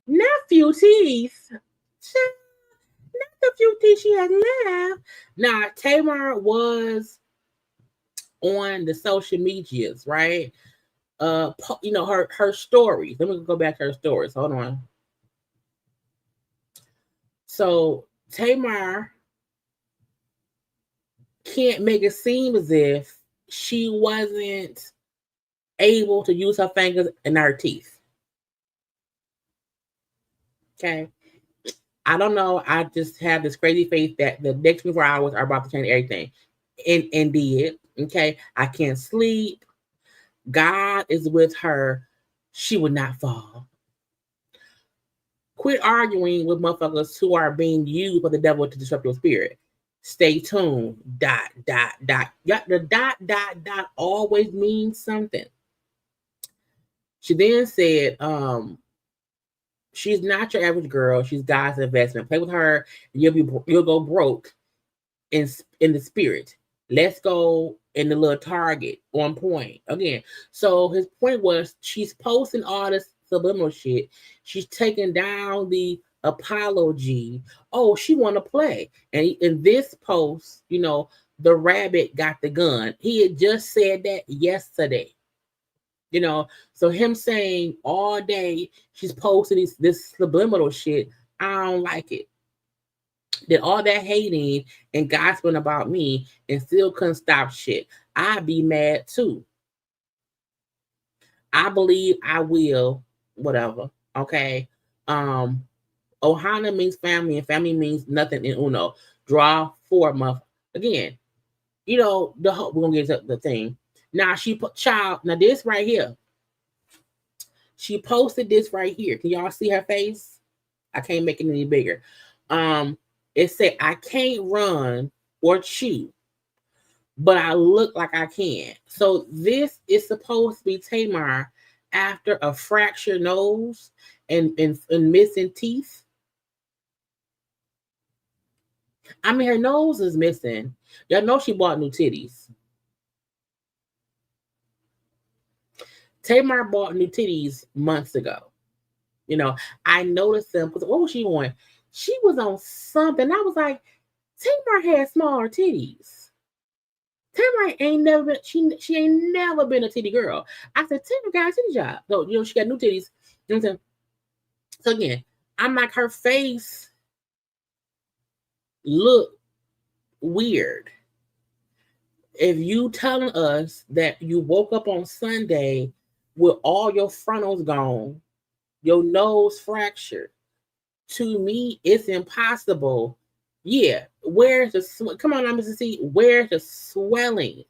Not few teeth. Not the few teeth she had left. Now, Tamar was on the social medias, right? Her stories. Let me go back to her stories. Hold on. So Tamar can't make it seem as if she wasn't able to use her fingers and her teeth. Okay. I don't know. I just have this crazy faith that the next 24 hours are about to change everything. And did. Okay. I can't sleep. God is with her. She would not fall. Quit arguing with motherfuckers who are being used by the devil to disrupt your spirit. Stay tuned. ... Yeah, the ... always means something. She then said, she's not your average girl. She's God's investment. Play with her, and you'll go broke in the spirit. Let's go in the little Target on point again. So his point was she's posting all this subliminal shit. She's taking down the apology. Oh, she want to play. And in this post, the rabbit got the gun. He had just said that yesterday. So him saying all day she's posting this subliminal shit, I don't like it. Did all that hating and gossiping about me and still couldn't stop shit. I'd be mad too. I believe I will, whatever. Okay. Ohana means family and family means nothing in Uno. Draw 4 month. Again, we're gonna get to the thing. Now she put child. Now this right here. She posted this right here. Can y'all see her face? I can't make it any bigger. It said, I can't run or chew, but I look like I can. So this is supposed to be Tamar after a fractured nose and missing teeth. I mean, her nose is missing. Y'all know she bought new titties. Tamar bought new titties months ago. I noticed them because what was she on? She was on something. I was like, Tamar had smaller titties. Tamar ain't never been. She ain't never been a titty girl. I said, Tamar got a titty job. So she got new titties. You know what I'm saying? So again, I'm like, her face look weird. If you telling us that you woke up on Sunday with all your frontals gone, your nose fractured, to me, it's impossible. Yeah, where's the come on, Mr. C? Where's the swelling?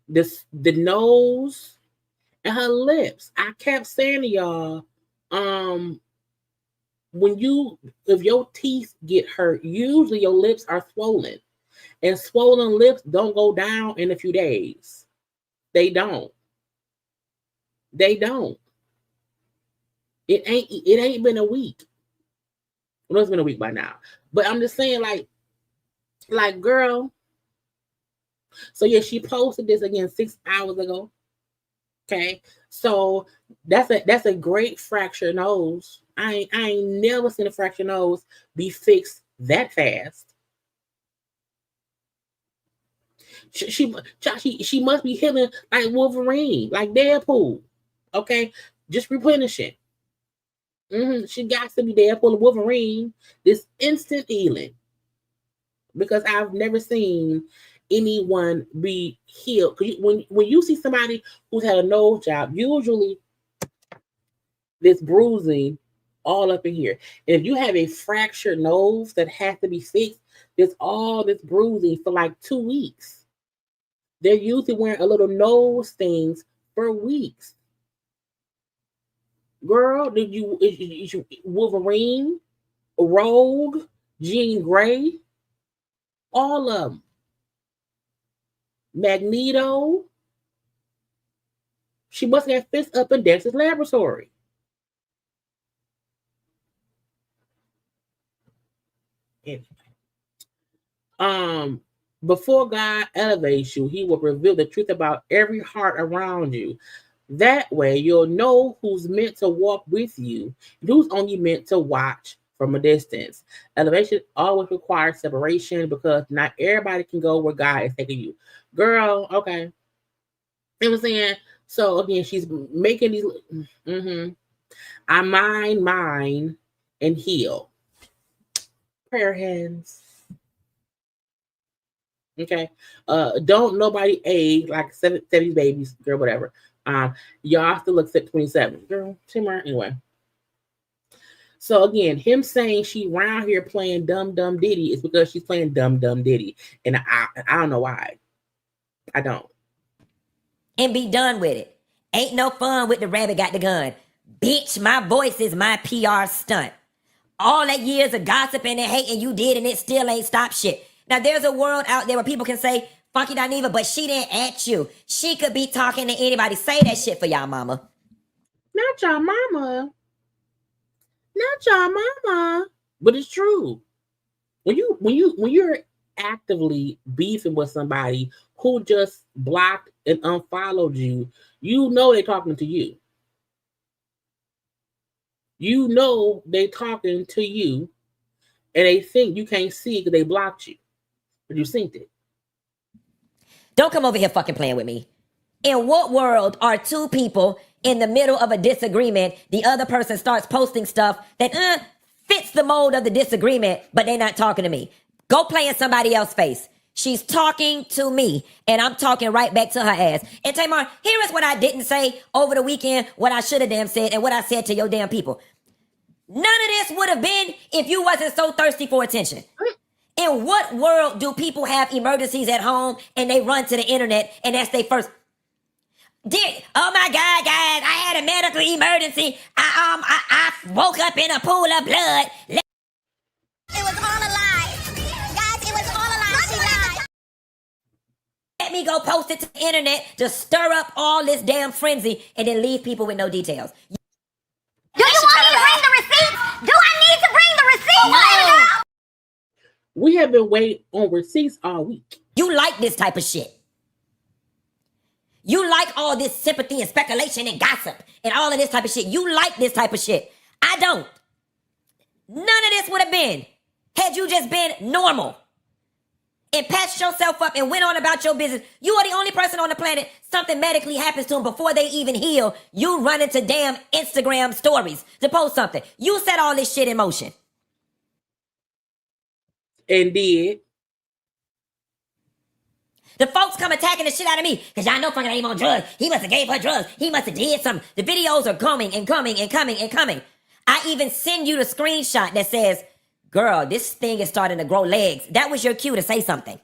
The nose and her lips. I kept saying to y'all, if your teeth get hurt, usually your lips are swollen. And swollen lips don't go down in a few days. They don't. It ain't been a week. Well, it's been a week by now. But I'm just saying, like girl. So yeah, she posted this again 6 hours ago. Okay. So that's a great fractured nose. I ain't never seen a fractured nose be fixed that fast. She must be healing like Wolverine, like Deadpool. Okay, just replenishing. She got to be Deadpool and Wolverine. This instant healing, because I've never seen anyone be healed. When you see somebody who's had a nose job, usually this bruising all up in here. And if you have a fractured nose that has to be fixed, there's all this bruising for like 2 weeks. They're usually wearing a little nose things for weeks. Girl, did you Wolverine, Rogue, Jean Grey, all of them. Magneto. She must have fixed up in Dexter's laboratory. Anyway. Before God elevates you, he will reveal the truth about every heart around you. That way, you'll know who's meant to walk with you and who's only meant to watch from a distance. Elevation always requires separation because not everybody can go where God is taking you. Girl, okay. You know what I'm saying? So, again, she's making these... I mind mine and heal. Prayer hands. Okay. Don't nobody age like 70 babies, girl, whatever. Y'all still look at 27. Girl, Tamar, anyway. So again, him saying she around here playing dumb Diddy is because she's playing dumb Diddy. And I don't know why. I don't. And be done with it. Ain't no fun with the rabbit got the gun. Bitch, my voice is my PR stunt. All that years of gossiping and hating you did and it still ain't stopped shit. Now there's a world out there where people can say, Funky Dineva, but she didn't at you. She could be talking to anybody. Say that shit for y'all mama. Not y'all mama. Not y'all mama. But it's true. When you're actively beefing with somebody who just blocked and unfollowed you, you know they're talking to you. You know they talking to you, and they think you can't see because they blocked you, but you synced it. Don't come over here fucking playing with me. In what world are two people in the middle of a disagreement, the other person starts posting stuff that fits the mold of the disagreement, but they're not talking to me? Go play in somebody else's face. She's talking to me, and I'm talking right back to her ass. And Tamar, here is what I didn't say over the weekend, what I should have damn said, and what I said to your damn people. None of this would have been if you wasn't so thirsty for attention. In what world do people have emergencies at home and they run to the internet and that's their first? Oh my God, guys, I had a medical emergency. I woke up in a pool of blood. It was all a lie. Guys, it was all a lie. She lied. Let me go post it to the internet to stir up all this damn frenzy and then leave people with no details. Do you want me to bring the receipts? Do I need to bring the receipts? No. We have been waiting on receipts all week. You like this type of shit. You like all this sympathy and speculation and gossip and all of this type of shit. You like this type of shit. I don't. None of this would have been had you just been normal and patched yourself up and went on about your business. You are the only person on the planet something medically happens to them before they even heal. You run into damn Instagram stories to post something. You set all this shit in motion. And did. The folks come attacking the shit out of me because y'all know fucking ain't on drugs. He must have gave her drugs. He must have did something. The videos are coming and coming and coming and coming. I even send you the screenshot that says, girl, this thing is starting to grow legs. That was your cue to say something.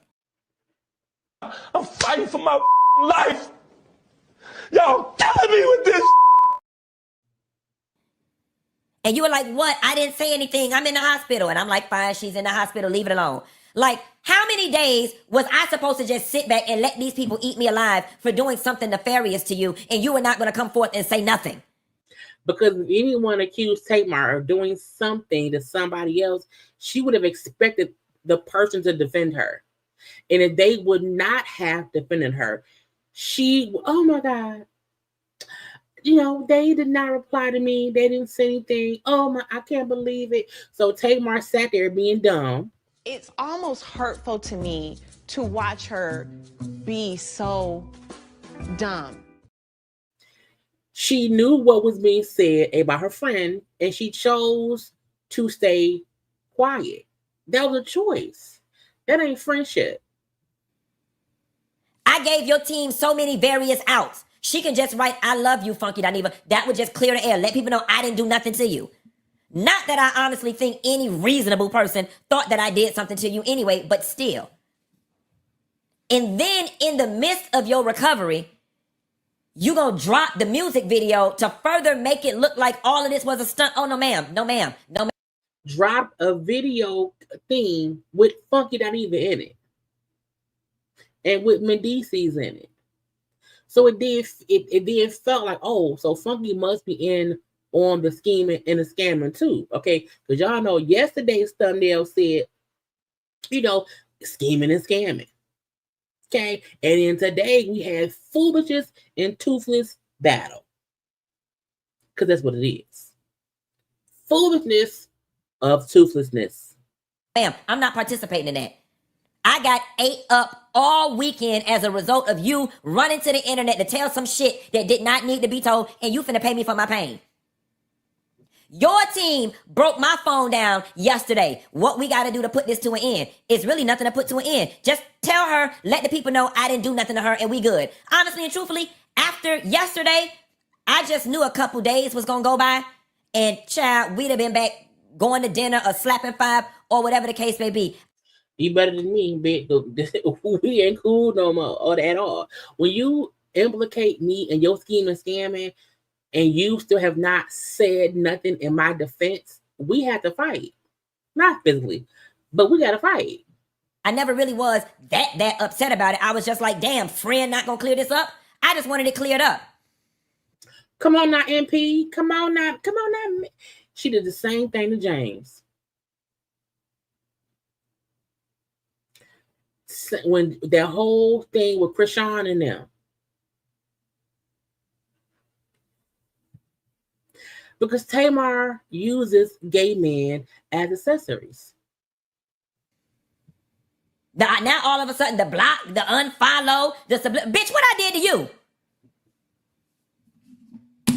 I'm fighting for my life. Y'all killing me with this. And you were like, what? I didn't say anything. I'm in the hospital. And I'm like, fine, she's in the hospital. Leave it alone. Like, how many days was I supposed to just sit back and let these people eat me alive for doing something nefarious to you, and you were not going to come forth and say nothing? Because if anyone accused Tamar of doing something to somebody else, she would have expected the person to defend her. And if they would not have defended her, oh my God, they did not reply to me. They didn't say anything. Oh my, I can't believe it. So Tamar sat there being dumb. It's almost hurtful to me to watch her be so dumb. She knew what was being said about her friend, and she chose to stay quiet. That was a choice. That ain't friendship. I gave your team so many various outs. She can just write, I love you, Funky Dineva. That would just clear the air. Let people know I didn't do nothing to you. Not that I honestly think any reasonable person thought that I did something to you anyway, but still. And then in the midst of your recovery, you gonna drop the music video to further make it look like all of this was a stunt. Oh, no, ma'am. No, ma'am. No, ma'am. Dropped a video theme with Funky Dineva in it. And with Mendices in it. So it did felt like, oh, so Funky must be in on the scheming and the scamming too. Okay. Because y'all know yesterday's thumbnail said, scheming and scamming. Okay. And then today we had foolishness and toothless battle. Because that's what it is. Foolishness of toothlessness. Ma'am, I'm not participating in that. I got ate up all weekend as a result of you running to the internet to tell some shit that did not need to be told, and you finna pay me for my pain. Your team broke my phone down yesterday. What we got to do to put this to an end? It's really nothing to put to an end. Just tell her, let the people know I didn't do nothing to her and we good. Honestly and truthfully, after yesterday, I just knew a couple days was going to go by and child, we'd have been back going to dinner or slapping five or whatever the case may be. You better than me, bitch. We ain't cool no more or at all. When you implicate me in your scheme and scamming, and you still have not said nothing in my defense, we had to fight. Not physically, but we got to fight. I never really was that upset about it. I was just like, damn, friend not going to clear this up? I just wanted it cleared up. Come on now, MP. Come on now. She did the same thing to James. When that whole thing with Krishan and them. Because Tamar uses gay men as accessories. Now all of a sudden the block, the unfollow, bitch, what I did to you?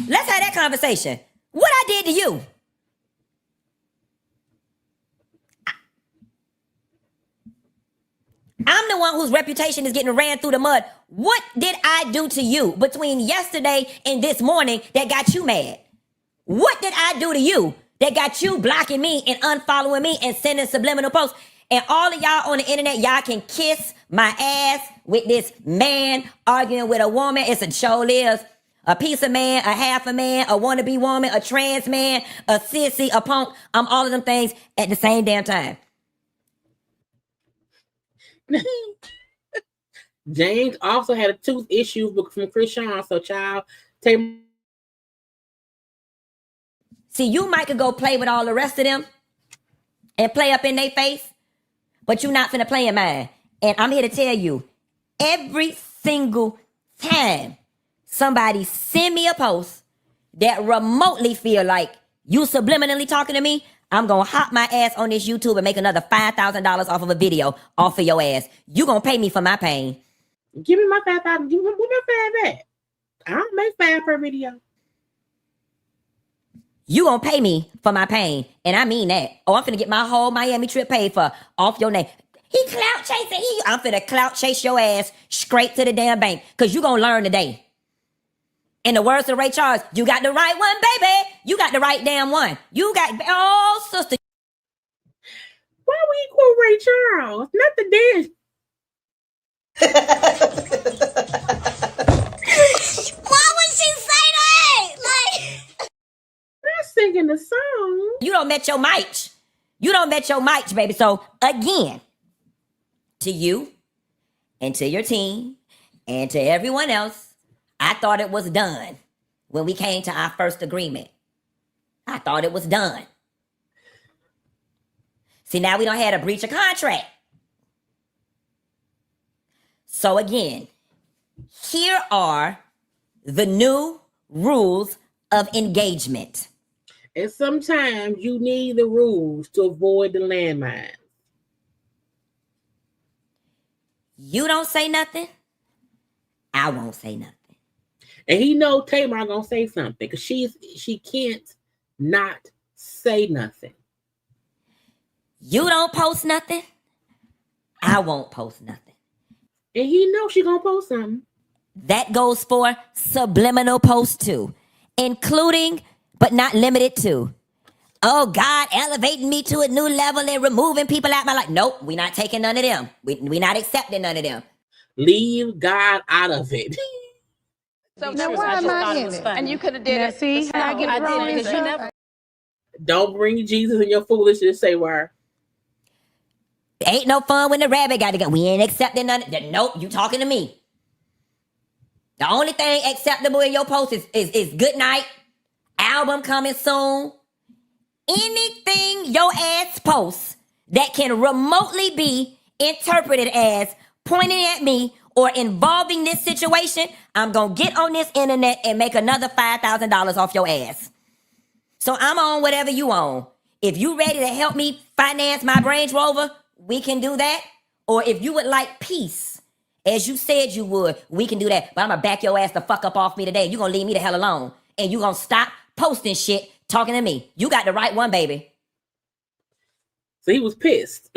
Let's have that conversation. What I did to you? I'm the one whose reputation is getting ran through the mud. What did I do to you between yesterday and this morning that got you mad? What did I do to you that got you blocking me and unfollowing me and sending subliminal posts? And all of y'all on the internet, y'all can kiss my ass with this man arguing with a woman. It's a show lives. A piece of man, a half a man, a wannabe woman, a trans man, a sissy, a punk. I'm all of them things at the same damn time. James also had a tooth issue from Krishan, so child, Tamar. See, you might could go play with all the rest of them and play up in their face, but you not finna play in mine. And I'm here to tell you, every single time somebody send me a post that remotely feel like you subliminally talking to me, I'm gonna hop my ass on this YouTube and make another $5,000 off of a video off of your ass. You gonna pay me for my pain. Give me my $5,000. Give me my $5 back. I don't make $5 per video. You gonna pay me for my pain, and I mean that. Oh, I'm finna get my whole Miami trip paid for off your name. He clout chasing. I'm finna clout chase your ass straight to the damn bank, cause you gonna learn today. In the words of Ray Charles, you got the right one, baby. You got the right damn one. You got, oh, sister. Why we quote Ray Charles? Not the dance. Why would she say that? Like, not singing the song. You don't met your mic. You don't met your mic, baby. So again, to you and to your team and to everyone else, I thought it was done when we came to our first agreement. I thought it was done. See, now we don't have a breach of contract. So again, here are the new rules of engagement. And sometimes you need the rules to avoid the landmines. You don't say nothing, I won't say nothing. And he know Tamar gonna say something because she can't not say nothing. You don't post nothing, I won't post nothing. And he knows she gonna post something. That goes for subliminal posts too, including but not limited to, oh, God elevating me to a new level and removing people out my life. Nope, we not taking none of them. We not accepting none of them. Leave God out of it. So now why am I in it? And you could have did it. See how I get drawn into stuff? Don't bring Jesus and your foolishness, say where. Ain't no fun when the rabbit got to go. We ain't accepting none. Nope, you talking to me. The only thing acceptable in your post is good night, album coming soon. Anything your ass posts that can remotely be interpreted as pointing at me or involving this situation, I'm going to get on this internet and make another $5,000 off your ass. So I'm on whatever you on. If you ready to help me finance my Range Rover, we can do that. Or if you would like peace, as you said you would, we can do that. But I'm going to back your ass the fuck up off me today. You're going to leave me the hell alone. And you're going to stop posting shit talking to me. You got the right one, baby. So he was pissed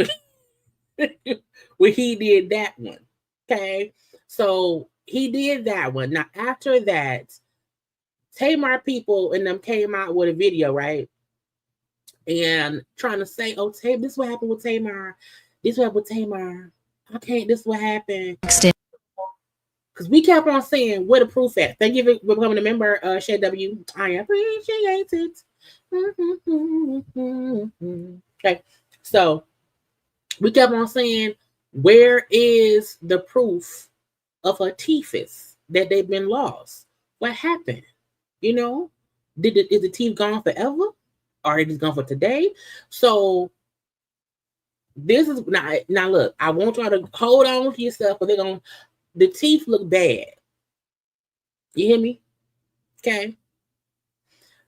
when he did that one. Okay. So he did that one. Now, after that, Tamar people and them came out with a video, right? And trying to say, oh, this is what happened with Tamar. This is what happened with Tamar. Okay, this is what happened. Because we kept on saying, where the proof at? Thank you for becoming a member, Shay W. I appreciate it. Okay, so we kept on saying, where is the proof of her teeth that they've been lost? What happened? You know, is the teeth gone forever? Or it is gone for today? So this is now look, I want y'all to hold on to yourself, but the teeth look bad. You hear me? Okay.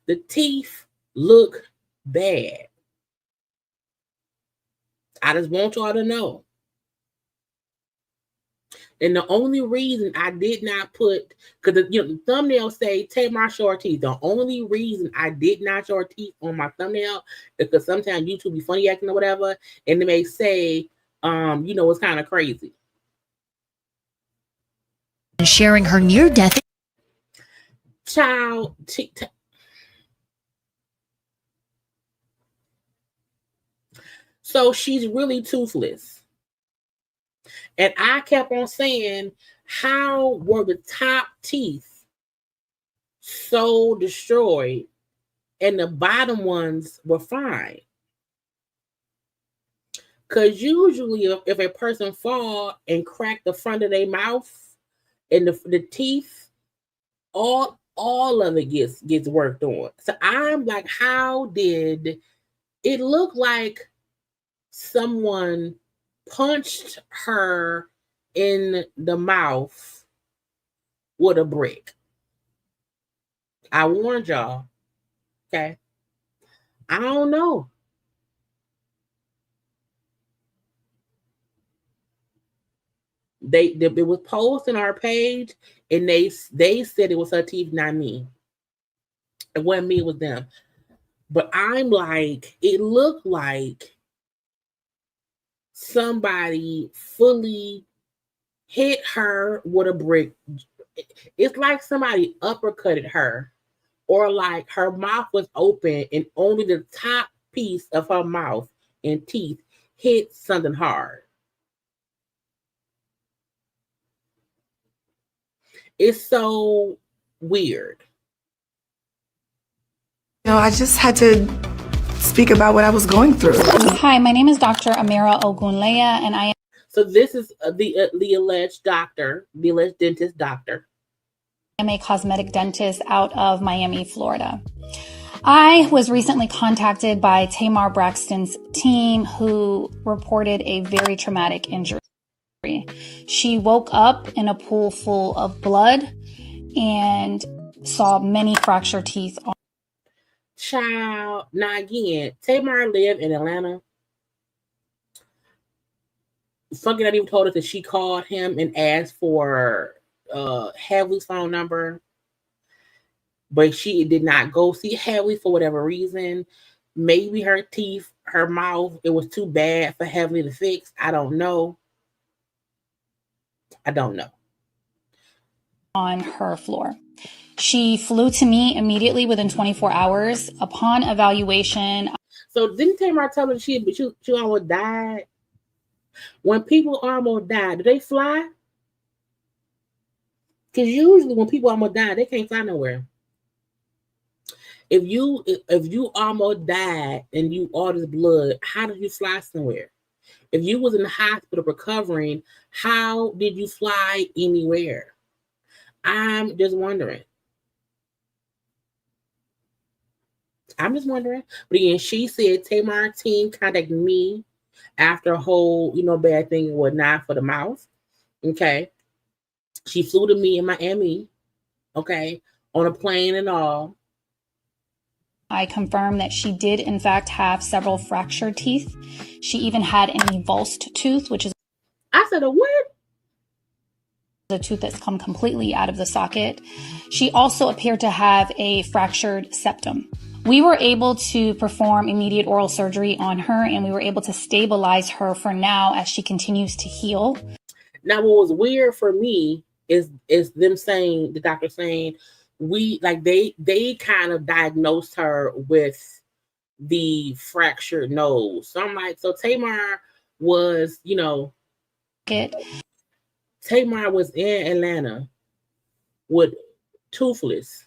The teeth look bad. I just want y'all to know. And the only reason I did not put, because the thumbnail say Tamar show her teeth. The only reason I did not show her teeth on my thumbnail is because sometimes YouTube be funny acting or whatever, and they may say, it's kind of crazy. And sharing her near-death. Child, so she's really toothless. And I kept on saying, how were the top teeth so destroyed and the bottom ones were fine? Because usually if a person fall and crack the front of their mouth and the teeth, all of it gets worked on. So I'm like, how did it look like someone punched her in the mouth with a brick? I warned y'all. Okay. I don't know. It was posted on our page, and they said it was her teeth, not me. It wasn't me, it was them. But I'm like, it looked like somebody fully hit her with a brick. It's like somebody uppercutted her, or like her mouth was open and only the top piece of her mouth and teeth hit something hard. It's so weird. I just had to speak about what I was going through. Hi, my name is Dr. Amira Ogunleya, and I am. So this is the alleged doctor, the alleged dentist doctor. I'm a cosmetic dentist out of Miami, Florida. I was recently contacted by Tamar Braxton's team, who reported a very traumatic injury. She woke up in a pool full of blood and saw many fractured teeth. Child, now again, Tamar lived in Atlanta. Funky not even told us that she called him and asked for Hadley's phone number, but she did not go see Hadley for whatever reason. Maybe her teeth, her mouth, it was too bad for Hadley to fix. I don't know. On her floor. She flew to me immediately within 24 hours. Upon evaluation. So didn't Tamar tell her she almost died? When people almost die, do they fly? Because usually when people almost die, they can't fly nowhere. If you almost died and you all this blood, how did you fly somewhere? If you was in the hospital recovering, how did you fly anywhere? I'm just wondering. But again, she said Tamar team contacted me after a whole, bad thing and whatnot for the mouth. Okay. She flew to me in Miami. Okay. On a plane and all. I confirmed that she did, in fact, have several fractured teeth. She even had an avulsed tooth, which is. I said, a what? A tooth that's come completely out of the socket. She also appeared to have a fractured septum, We were able to perform immediate oral surgery on her, and we were able to stabilize her for now as she continues to heal. Now, what was weird for me is them saying, the doctor saying, they kind of diagnosed her with the fractured nose. So I'm like, so Tamar was, Tamar was in Atlanta with toothless,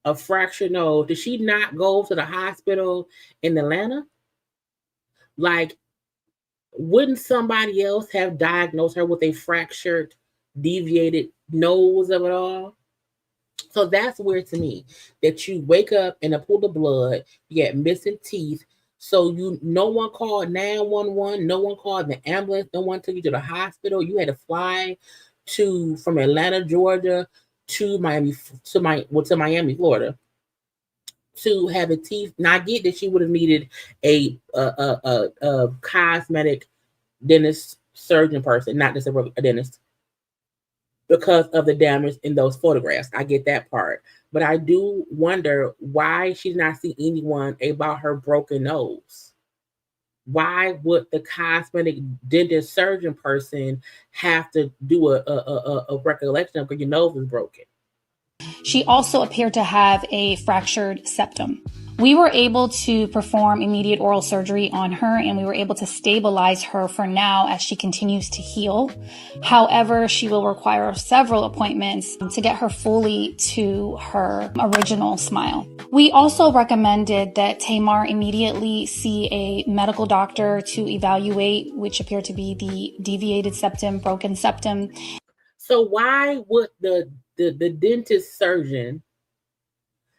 a fractured nose. Did she not go to the hospital in Atlanta? Like, wouldn't somebody else have diagnosed her with a fractured, deviated nose of it all? So that's weird to me, that you wake up in a pool of blood, you get missing teeth. So no one called 911, no one called the ambulance, no one took you to the hospital. You had to fly from Atlanta, Georgia to Miami, Florida, to have a teeth. Now I get that she would have needed a cosmetic dentist surgeon person, not just a dentist, because of the damage in those photographs. I get that part. But I do wonder why she's not seeing anyone about her broken nose. Why would the cosmetic dentist surgeon person have to do a recollection of your nose is broken? She also appeared to have a fractured septum. We were able to perform immediate oral surgery on her, and we were able to stabilize her for now as she continues to heal. However, she will require several appointments to get her fully to her original smile. We also recommended that Tamar immediately see a medical doctor to evaluate, which appeared to be the deviated septum, broken septum. So why would the dentist surgeon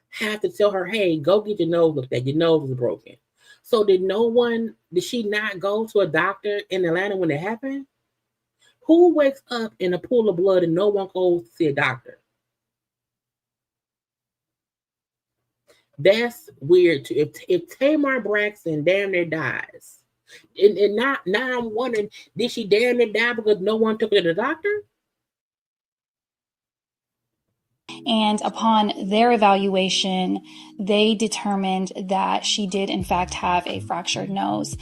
have to tell her, hey, go get your nose looked at, your nose is broken? So did she not go to a doctor in Atlanta when it happened? Who wakes up in a pool of blood and no one goes to see a doctor? That's weird too. If Tamar Braxton damn near dies, and now I'm wondering, did she damn near die because no one took her to the doctor? And upon their evaluation, they determined that she did in fact have a fractured nose.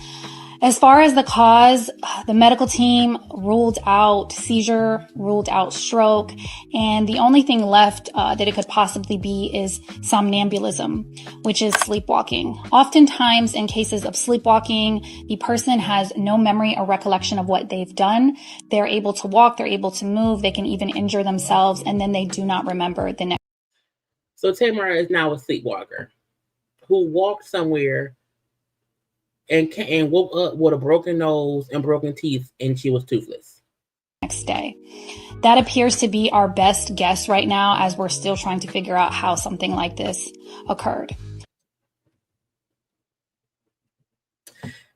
As far as the cause, the medical team ruled out seizure, ruled out stroke, and the only thing left that it could possibly be is somnambulism, which is sleepwalking. Oftentimes in cases of sleepwalking, the person has no memory or recollection of what they've done. They're able to walk, they're able to move, they can even injure themselves, and then they do not remember the next. So Tamar is now a sleepwalker who walked somewhere and woke up with a broken nose and broken teeth, and she was toothless. Next day. That appears to be our best guess right now, as we're still trying to figure out how something like this occurred.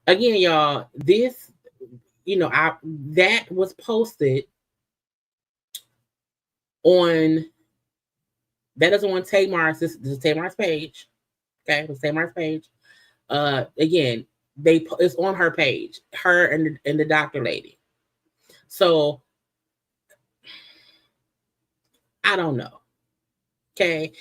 Again, y'all, this, that was posted on, that is on Tamar's, this is Tamar's page. Okay, it was Tamar's page. Again, it's on her page, her and the doctor lady. So I don't know. Okay,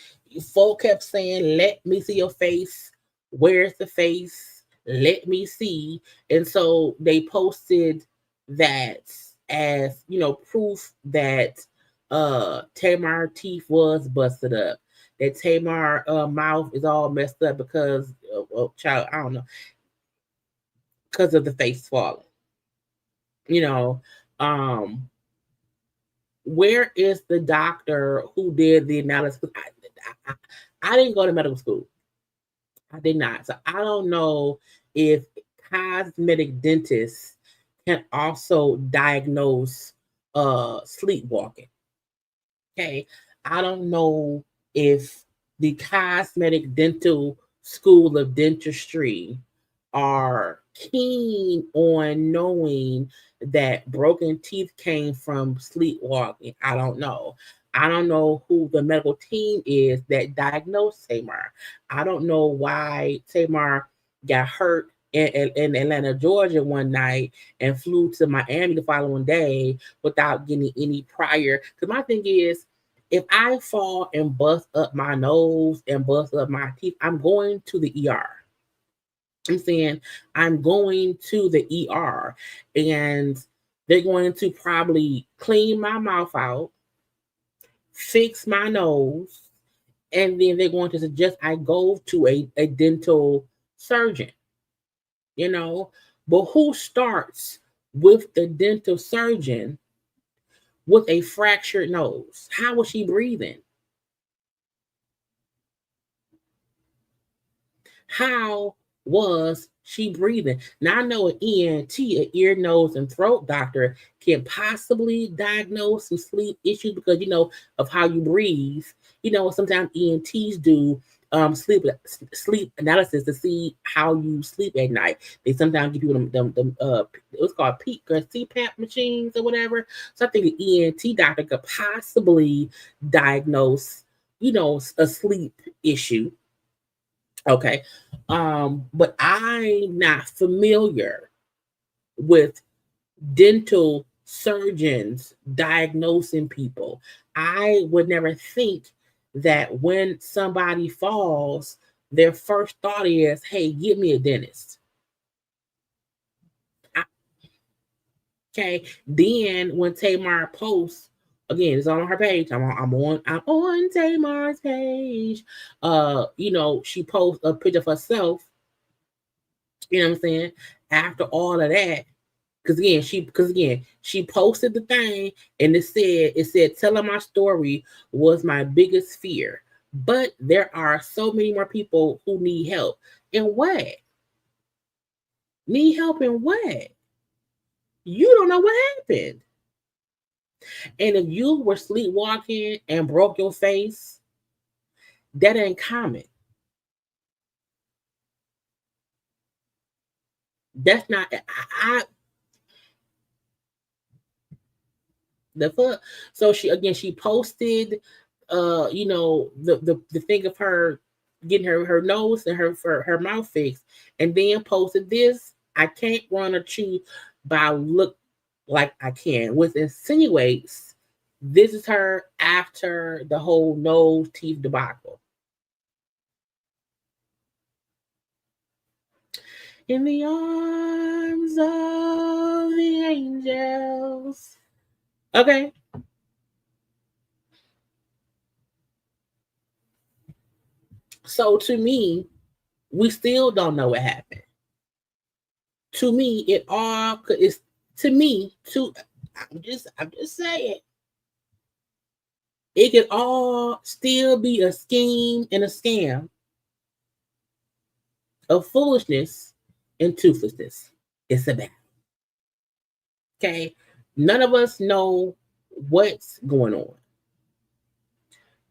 folk kept saying, "Let me see your face. Where's the face? Let me see." And so they posted that as proof that Tamar teeth was busted up, that Tamar mouth is all messed up because child, I don't know, because of the face falling. Where is the doctor who did the analysis? I didn't go to medical school. I did not. So I don't know if cosmetic dentists can also diagnose sleepwalking. Okay. I don't know if the cosmetic dental school of dentistry are keen on knowing that broken teeth came from sleepwalking. I don't know. I don't know who the medical team is that diagnosed Tamar. I don't know why Tamar got hurt in Atlanta, Georgia one night and flew to Miami the following day without getting any prior. Because my thing is, if I fall and bust up my nose and bust up my teeth, I'm going to the ER. I'm saying I'm going to the ER, and they're going to probably clean my mouth out, fix my nose, and then they're going to suggest I go to a dental surgeon, you know. But who starts with the dental surgeon with a fractured nose? How was she breathing? How was she breathing? Now I know an ENT, an ear, nose, and throat doctor, can possibly diagnose some sleep issues because of how you breathe. Sometimes ENTs do sleep analysis to see how you sleep at night. They sometimes give people them what's called CPAP machines or whatever. So I think an ENT doctor could possibly diagnose a sleep issue. Okay. But I'm not familiar with dental surgeons diagnosing people. I would never think that when somebody falls, their first thought is, hey, give me a dentist. Okay. Then when Tamar posts, again, it's on her page. I'm on Tamar's page. She posts a picture of herself. You know what I'm saying? After all of that, because again, she posted the thing and it said, telling my story was my biggest fear. But there are so many more people who need help. And what? Need help in what? You don't know what happened. And if you were sleepwalking and broke your face, that ain't common. That's not the fuck. So she posted the thing of her getting her nose and her mouth fixed, and then posted this. I can't run or chew, but I look like I can, which insinuates this is her after the whole nose teeth debacle. In the arms of the angels. Okay. So to me, we still don't know what happened. To me, it all is I'm just saying. It could all still be a scheme and a scam of foolishness and toothlessness. It's a battle. Okay. None of us know what's going on.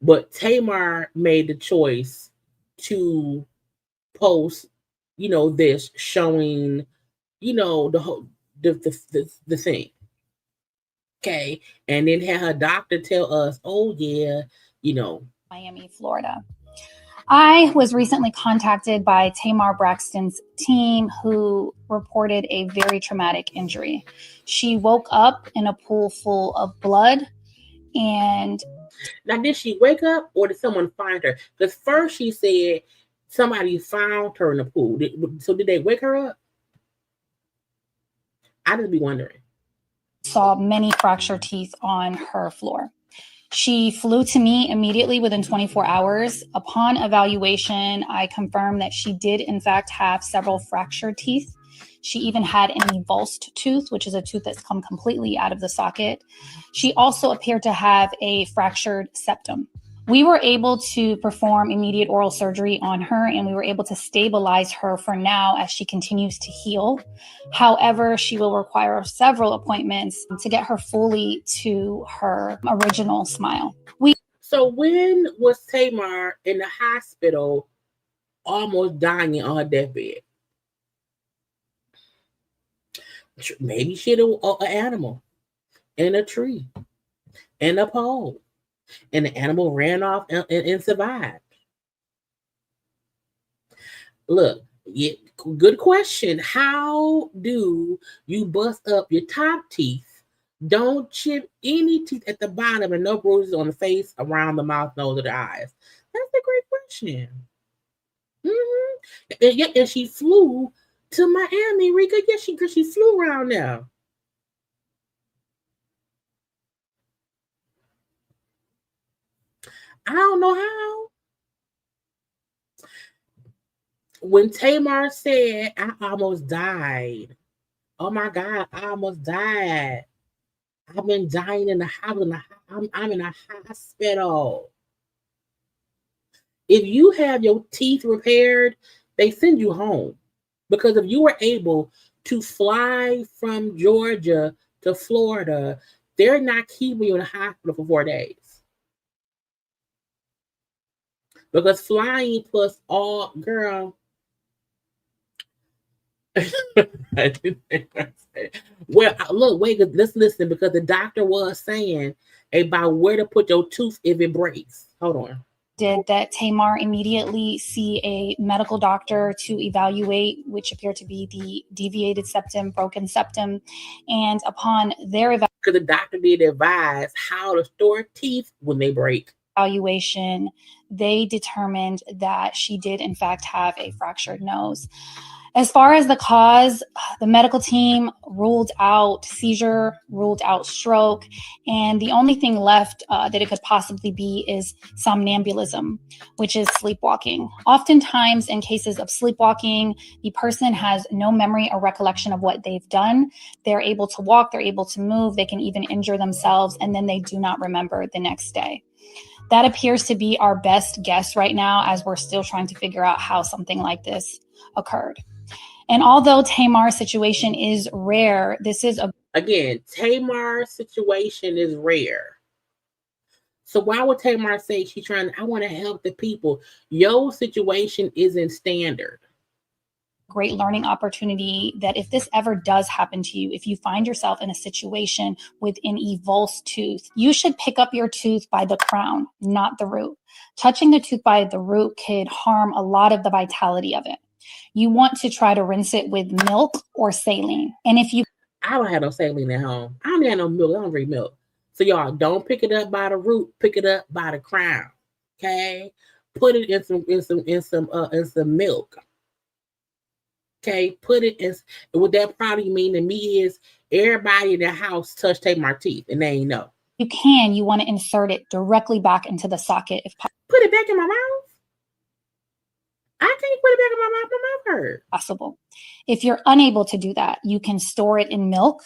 But Tamar made the choice to post, this showing, the whole the thing. Okay. And then had her doctor tell us, oh yeah, Miami, Florida. I was recently contacted by Tamar Braxton's team, who reported a very traumatic injury. She woke up in a pool full of blood. And now, did she wake up or did someone find her? Because first she said somebody found her in the pool. So did they wake her up? I just be wondering. Saw many fractured teeth on her floor. She flew to me immediately within 24 hours. Upon evaluation, I confirmed that she did, in fact, have several fractured teeth. She even had an avulsed tooth, which is a tooth that's come completely out of the socket. She also appeared to have a fractured septum. We were able to perform immediate oral surgery on her, and we were able to stabilize her for now as she continues to heal. However, she will require several appointments to get her fully to her original smile. So when was Tamar in the hospital almost dying on her deathbed? Maybe she had an animal in a tree, in a pole, and the animal ran off and survived. Look, good question. How do you bust up your top teeth Don't chip any teeth at the bottom and no bruises on the face, around the mouth, nose, or the eyes. That's a great question. And she flew to Miami, Rika. Yeah, she flew around there. I don't know how. When Tamar said, I almost died. Oh my God, I almost died. I've been dying in the hospital. I'm in a hospital. If you have your teeth repaired, they send you home. Because if you were able to fly from Georgia to Florida, they're not keeping you in the hospital for 4 days. Because flying plus all, girl. Well, look, wait, let's listen, because the doctor was saying about where to put your tooth if it breaks. Hold on. Did that Tamar immediately see a medical doctor to evaluate, which appeared to be the deviated septum, broken septum, and upon their because the doctor did advise how to store teeth when they break. Evaluation, they determined that she did in fact have a fractured nose. As far as the cause, the medical team ruled out seizure, ruled out stroke, and the only thing left that it could possibly be is somnambulism, which is sleepwalking. Oftentimes, in cases of sleepwalking, the person has no memory or recollection of what they've done. They're able to walk, they're able to move, they can even injure themselves, and then they do not remember the next day. That appears to be our best guess right now, as we're still trying to figure out how something like this occurred. And although Tamar's situation is rare, this is again, Tamar's situation is rare. So why would Tamar say she's trying? I want to help the people. Your situation isn't standard. Great learning opportunity that if this ever does happen to you, if you find yourself in a situation with an evulse tooth, you should pick up your tooth by the crown, not the root. Touching the tooth by the root could harm a lot of the vitality of it. You want to try to rinse it with milk or saline. And if you I don't have no saline at home. I don't have no milk. I don't drink milk. So y'all don't pick it up by the root. Pick it up by the crown. Okay. Put it in some milk. Okay. Put it in. What that probably mean to me is everybody in the house touched Tamar's teeth and they ain't know. You want to insert it directly back into the socket. Put it back in my mouth. I can't put it back in my mouth. My mouth hurt. Possible. If you're unable to do that, you can store it in milk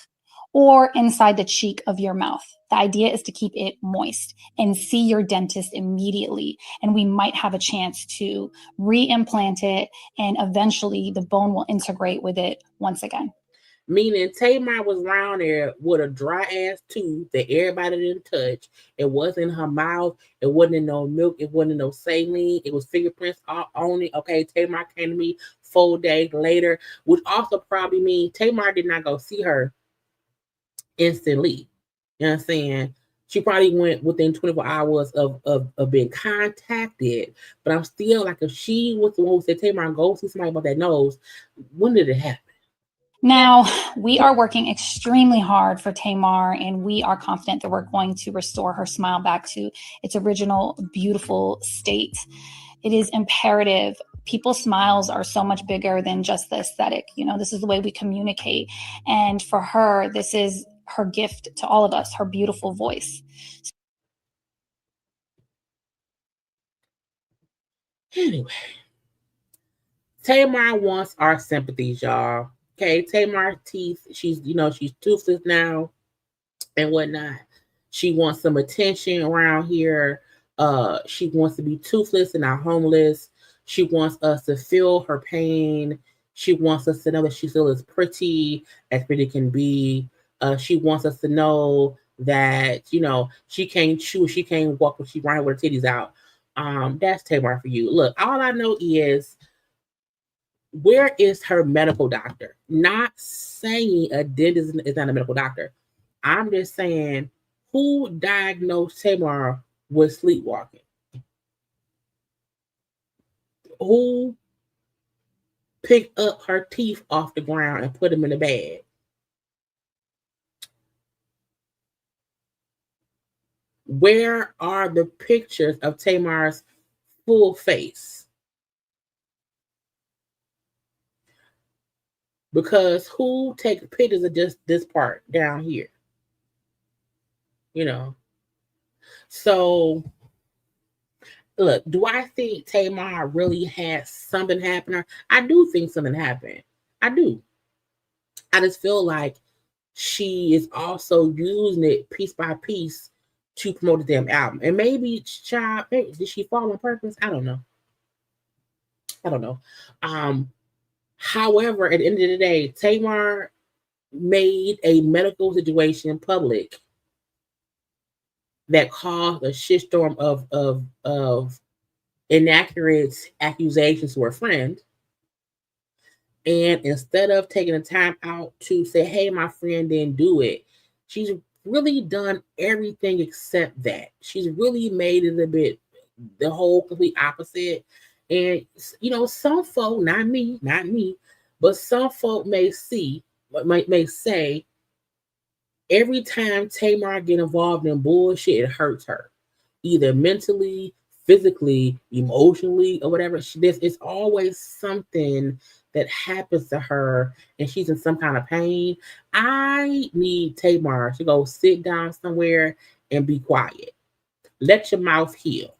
or inside the cheek of your mouth. The idea is to keep it moist and see your dentist immediately. And we might have a chance to re-implant it, and eventually the bone will integrate with it once again. Meaning Tamar was around there with a dry ass tooth that everybody didn't touch. It wasn't in her mouth. It wasn't in no milk. It wasn't in no saline. It was fingerprints all on it. Okay, Tamar came to me 4 days later, which also probably means Tamar did not go see her instantly. You know what I'm saying? She probably went within 24 hours of being contacted. But I'm still like, if she was the one who said, Tamar, go see somebody about that nose, when did it happen? Now, we are working extremely hard for Tamar, and we are confident that we're going to restore her smile back to its original beautiful state. It is imperative. People's smiles are so much bigger than just the aesthetic. You know, this is the way we communicate. And for her, this is her gift to all of us, her beautiful voice. Anyway, Tamar wants our sympathies, y'all. Okay, Tamar's teeth, she's toothless now and whatnot. She wants some attention around here. She wants to be toothless and not homeless. She wants us to feel her pain. She wants us to know that she still is pretty as pretty can be. She wants us to know that, she can't chew, she can't walk when she's running with her titties out. That's Tamar for you. Look, all I know is, where is her medical doctor? Not saying a dentist is not a medical doctor. I'm just saying, who diagnosed Tamar with sleepwalking? Who picked up her teeth off the ground and put them in a bag? Where are the pictures of Tamar's full face? Because who takes pictures of just this part down here? You know. So, look, do I think Tamar really had something happen to her? I do think something happened. I do. I just feel like she is also using it piece by piece to promote the damn album. And maybe, child, maybe, did she fall on purpose? I don't know. However, at the end of the day, Tamar made a medical situation public that caused a shitstorm of inaccurate accusations to her friend. And instead of taking the time out to say, hey, my friend didn't do it, she's really done everything except that. She's really made it a bit the whole complete opposite. And you know, some folk, not me, but some folk may say every time Tamar get involved in bullshit, it hurts her, either mentally, physically, emotionally, or whatever. It's always something that happens to her, and she's in some kind of pain. I need Tamar to go sit down somewhere and be quiet. Let your mouth heal.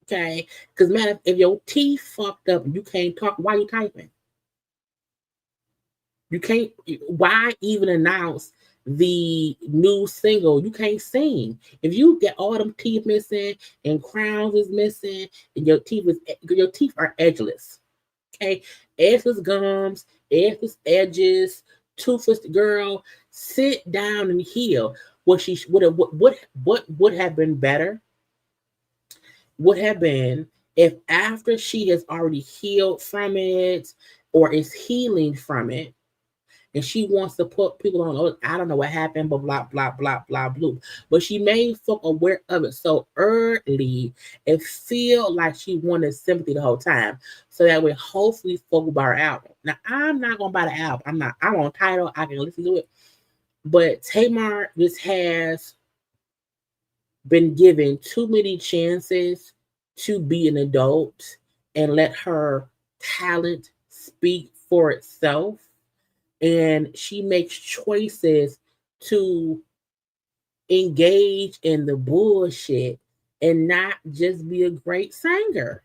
Okay? Because, man, if your teeth fucked up and you can't talk, why are you typing? You can't, why even announce the new single? You can't sing. If you get all them teeth missing and crowns is missing and your teeth are edgeless. Okay? Edgeless gums, edgeless edges, toothless girl, sit down and heal. What would have been better would have been if after she has already healed from it or is healing from it, and she wants to put people on, oh, I don't know what happened, but blah, blah, blah, blah, blah. But she made folk aware of it so early, it feel like she wanted sympathy the whole time. So that way, hopefully, folk will buy her album. Now, I'm not going to buy the album. I'm on Tidal. I can listen to it. But Tamar just has been given too many chances to be an adult and let her talent speak for itself. And she makes choices to engage in the bullshit and not just be a great singer.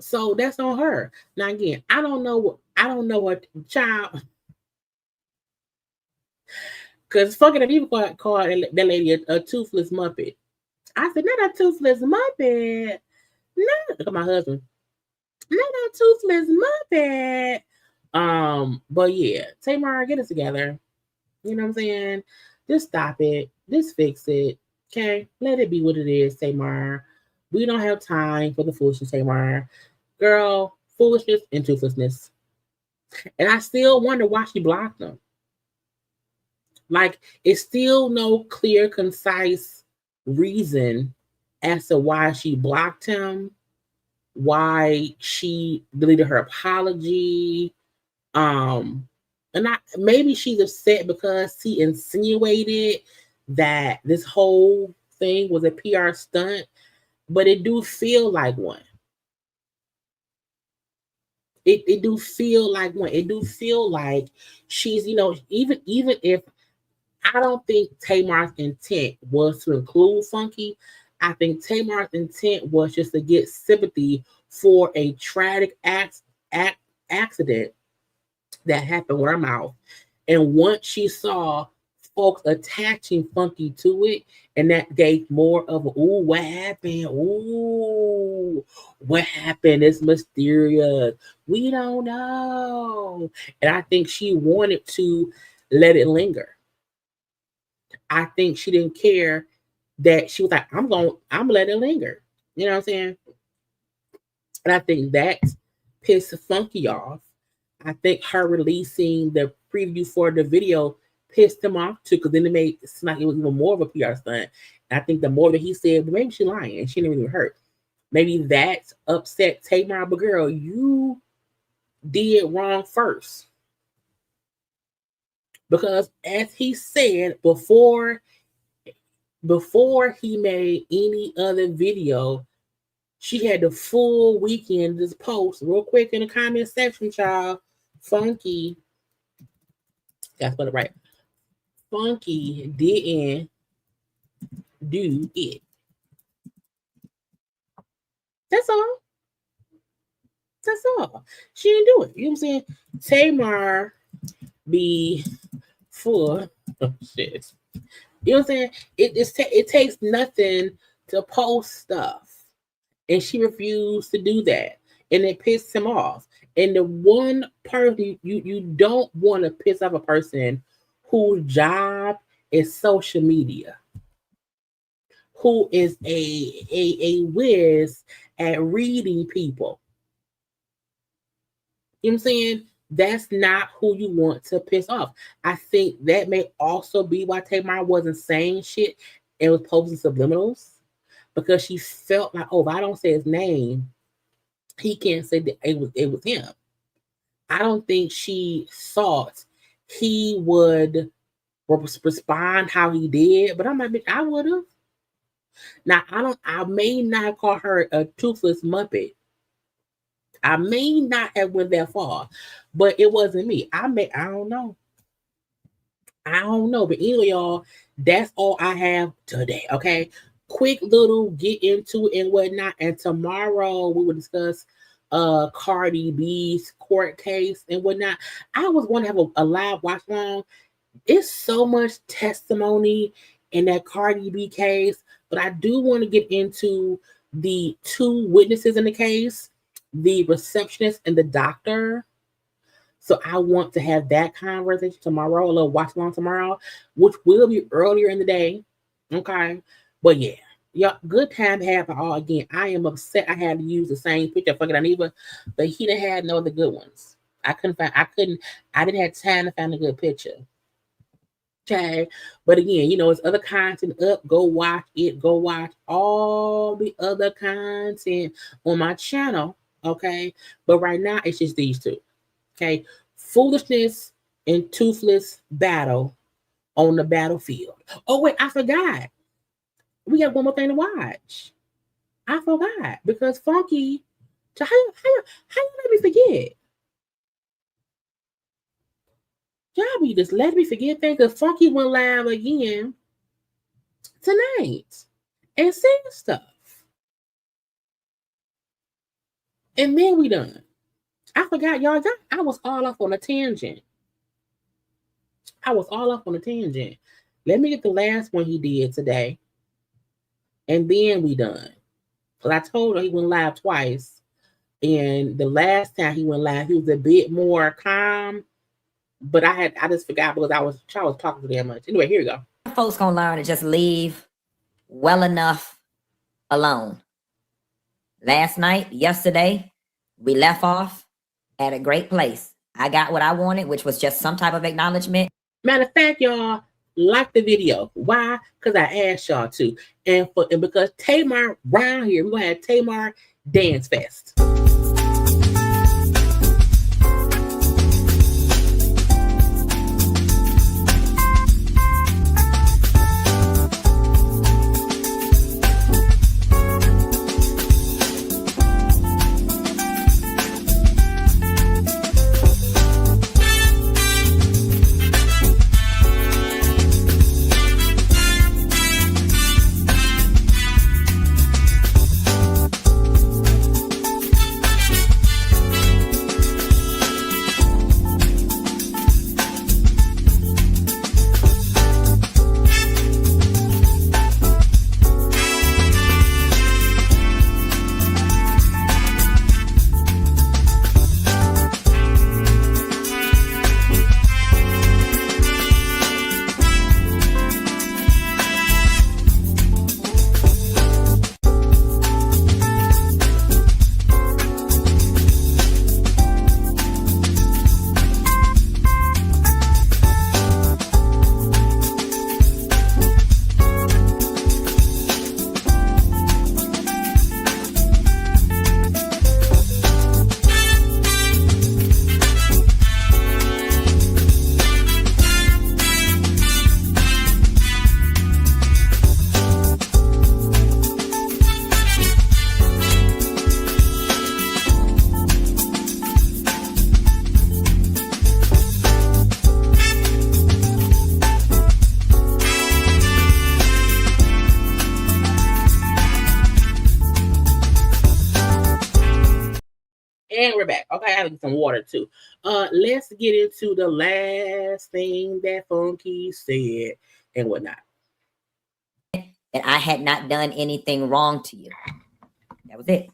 So that's on her. Now again, I don't know what child, because fucking people called that lady a toothless muppet. I said, not a toothless muppet. No, look at my husband. Not a toothless muppet. But yeah, Tamar, get it together. You know what I'm saying? Just stop it. Just fix it. Okay? Let it be what it is, Tamar. We don't have time for the foolishness, Tamar. Girl, foolishness and toothlessness. And I still wonder why she blocked them. Like, it's still no clear, concise reason as to why she blocked him, why she deleted her apology. Maybe she's upset because he insinuated that this whole thing was a PR stunt, but it do feel like one. It do feel like one. It do feel like she's, even if I don't think Tamar's intent was to include Funky. I think Tamar's intent was just to get sympathy for a tragic accident that happened with her mouth. And once she saw folks attaching Funky to it, and that gave more of a, ooh, what happened? Ooh, what happened? It's mysterious. We don't know. And I think she wanted to let it linger. I think she didn't care that she was like, I'm gonna let it linger. You know what I'm saying? And I think that pissed Funky off. I think her releasing the preview for the video pissed him off too, because then it made it seem like it was even more of a PR stunt. And I think the more that he said, well, maybe she's lying and she didn't even hurt. Maybe that's upset Tamar, but girl, you did wrong first. Because as he said before he made any other video, she had the full weekend to just post real quick in the comment section, child. Funky. That's what it right. Funky didn't do it. That's all. That's all. She didn't do it. You know what I'm saying? Tamar be full of shit. You know what I'm saying? It takes nothing to post stuff. And she refused to do that. And it pissed him off. And the one person you don't want to piss off a person whose job is social media, who is a whiz at reading people. You know what I'm saying? That's not who you want to piss off. I think that may also be why Tamar wasn't saying shit and was posting subliminals, because she felt like, oh, if I don't say his name, he can't say that it was him. I don't think she thought he would respond how he did, but I'm like, bitch, I would have. Now, I may not call her a toothless Muppet. I may not have went that far, but it wasn't me. I don't know. I don't know. But anyway, y'all, that's all I have today. Okay. Quick little get into it and whatnot. And tomorrow we will discuss Cardi B's court case and whatnot. I was going to have a live watch along. It's so much testimony in that Cardi B case, but I do want to get into the two witnesses in the case, the receptionist and the doctor. So I want to have that conversation tomorrow, a little watch along tomorrow, which will be earlier in the day. Okay. But yeah, good time to have it all. Again, I am upset I had to use the same picture for Dineva, but he didn't have no other good ones. I didn't have time to find a good picture. Okay. But again, it's other content up. Go watch it. Go watch all the other content on my channel. Okay. But right now, it's just these two. Okay. Foolishness and toothless battle on the battlefield. Oh, wait, I forgot. We got one more thing to watch. I forgot because Funky. How you let me forget? Y'all be just let me forget things because Funky went live again tonight and saying stuff. And then we done. I forgot, y'all. I was all off on a tangent. Let me get the last one he did today. And then we done. Because I told her he went live twice. And the last time he went live, he was a bit more calm. But I just forgot because I was talking to them much. Anyway, here you go. Folks gonna learn to just leave well enough alone. Yesterday, we left off at a great place. I got what I wanted, which was just some type of acknowledgement. Matter of fact, y'all, like the video. Why? Because I asked y'all to. And because Tamar around here, we're going to have Tamar Dance Fest. And we're back. Okay, I have some water too. Let's get into the last thing that Funky said and whatnot. That I had not done anything wrong to you. That was it.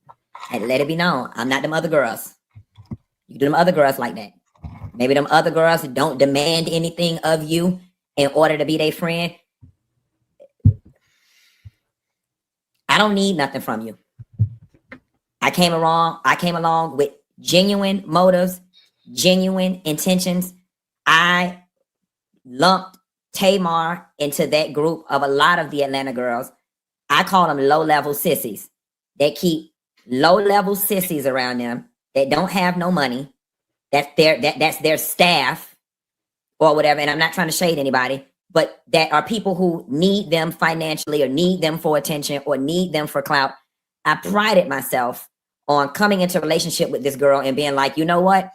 I had to let it be known. I'm not them other girls. You do them other girls like that. Maybe them other girls don't demand anything of you in order to be their friend. I don't need nothing from you. I came along with genuine motives, genuine intentions. I lumped Tamar into that group of a lot of the Atlanta girls. I call them low-level sissies. They keep low-level sissies around them that don't have no money. That's their staff or whatever. And I'm not trying to shade anybody, but that are people who need them financially or need them for attention or need them for clout. I prided myself on coming into a relationship with this girl and being like, you know what?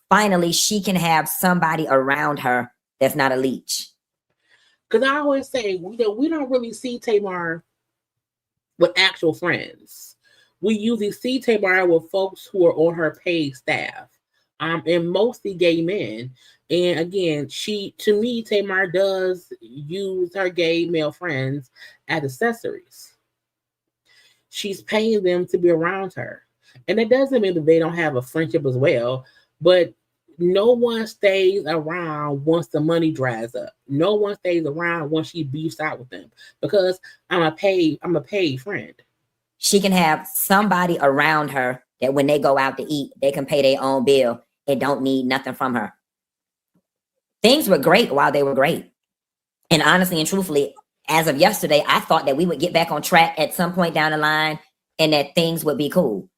Finally, she can have somebody around her that's not a leech. Because I always say, we don't really see Tamar with actual friends. We usually see Tamar with folks who are on her paid staff, and mostly gay men. And again, to me, Tamar does use her gay male friends as accessories. She's paying them to be around her. And that doesn't mean that they don't have a friendship as well, but no one stays around once the money dries up. No one stays around once she beefs out with them, because I'm a paid friend. She can have somebody around her that when they go out to eat, they can pay their own bill and don't need nothing from her. Things were great while they were great. And honestly and truthfully, as of yesterday, I thought that we would get back on track at some point down the line and that things would be cool.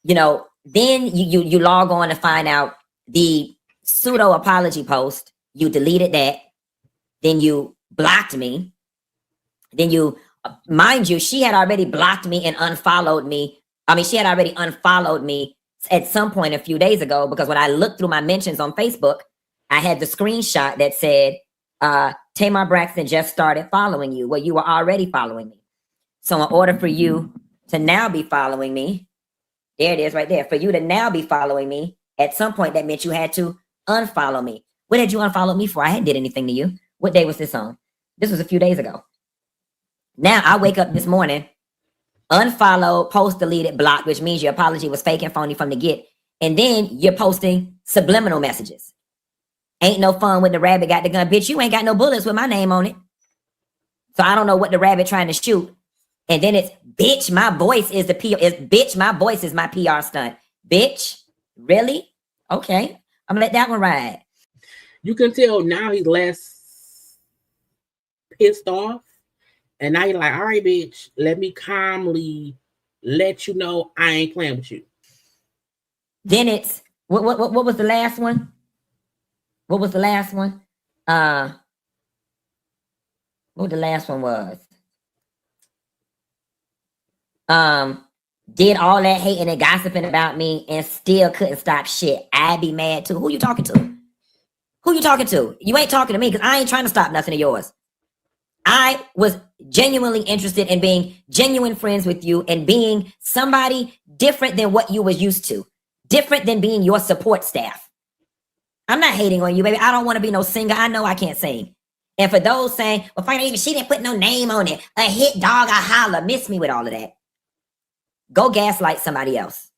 You know, then you log on to find out the pseudo apology post. You deleted that. Then you blocked me. Then you, mind you, she had already blocked me and unfollowed me. I mean, she had already unfollowed me at some point a few days ago, because when I looked through my mentions on Facebook, I had the screenshot that said, Tamar Braxton just started following you. Well, you were already following me. So in order for you to now be following me, there it is right there. For you to now be following me, at some point that meant you had to unfollow me. What did you unfollow me for? I hadn't did anything to you. What day was this on? This was a few days ago. Now I wake up this morning, unfollowed, post deleted, blocked, which means your apology was fake and phony from the get. And then you're posting subliminal messages. Ain't no fun when the rabbit got the gun. Bitch, you ain't got no bullets with my name on it. So I don't know what the rabbit trying to shoot. And then it's, bitch, my voice is the PR. Bitch, my voice is my PR stunt. Bitch, really? Okay, I'm gonna let that one ride. You can tell now he's less pissed off. And now you're like, all right, bitch, let me calmly let you know I ain't playing with you. Then it's, what was the last one? What was the last one? What the last one was? Did all that hating and gossiping about me and still couldn't stop shit. I'd be mad too. Who you talking to? Who you talking to? You ain't talking to me, because I ain't trying to stop nothing of yours. I was genuinely interested in being genuine friends with you and being somebody different than what you was used to. Different than being your support staff. I'm not hating on you, baby. I don't want to be no singer. I know I can't sing. And for those saying, well, finally, she didn't put no name on it. A hit dog, I holler. Miss me with all of that. Go gaslight somebody else.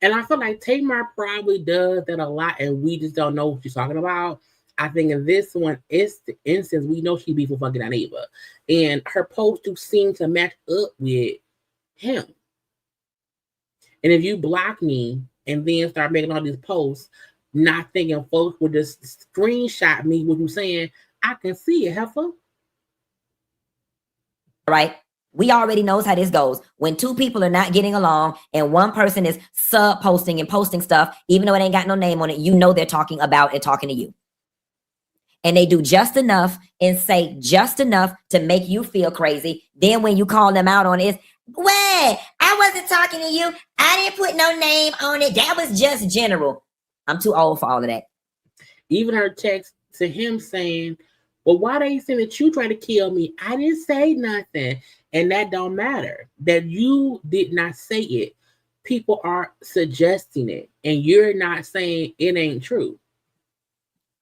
And I feel like Tamar probably does that a lot, and we just don't know what she's talking about. I think in this one, it's the instance we know she beef with fucking Dineva, and her posts do seem to match up with him. And if you block me and then start making all these posts, not thinking folks would just screenshot me what you're saying, I can see it, heifer. Right? We already knows how this goes. When two people are not getting along and one person is sub-posting and posting stuff, even though it ain't got no name on it, you know they're talking about and talking to you. And they do just enough and say just enough to make you feel crazy. Then when you call them out on it, what? I wasn't talking to you. I didn't put no name on it. That was just general. I'm too old for all of that. Even her text to him saying, well, why they saying that you tried to kill me? I didn't say nothing. And that don't matter. That you did not say it. people are suggesting it, and you're not saying it ain't true.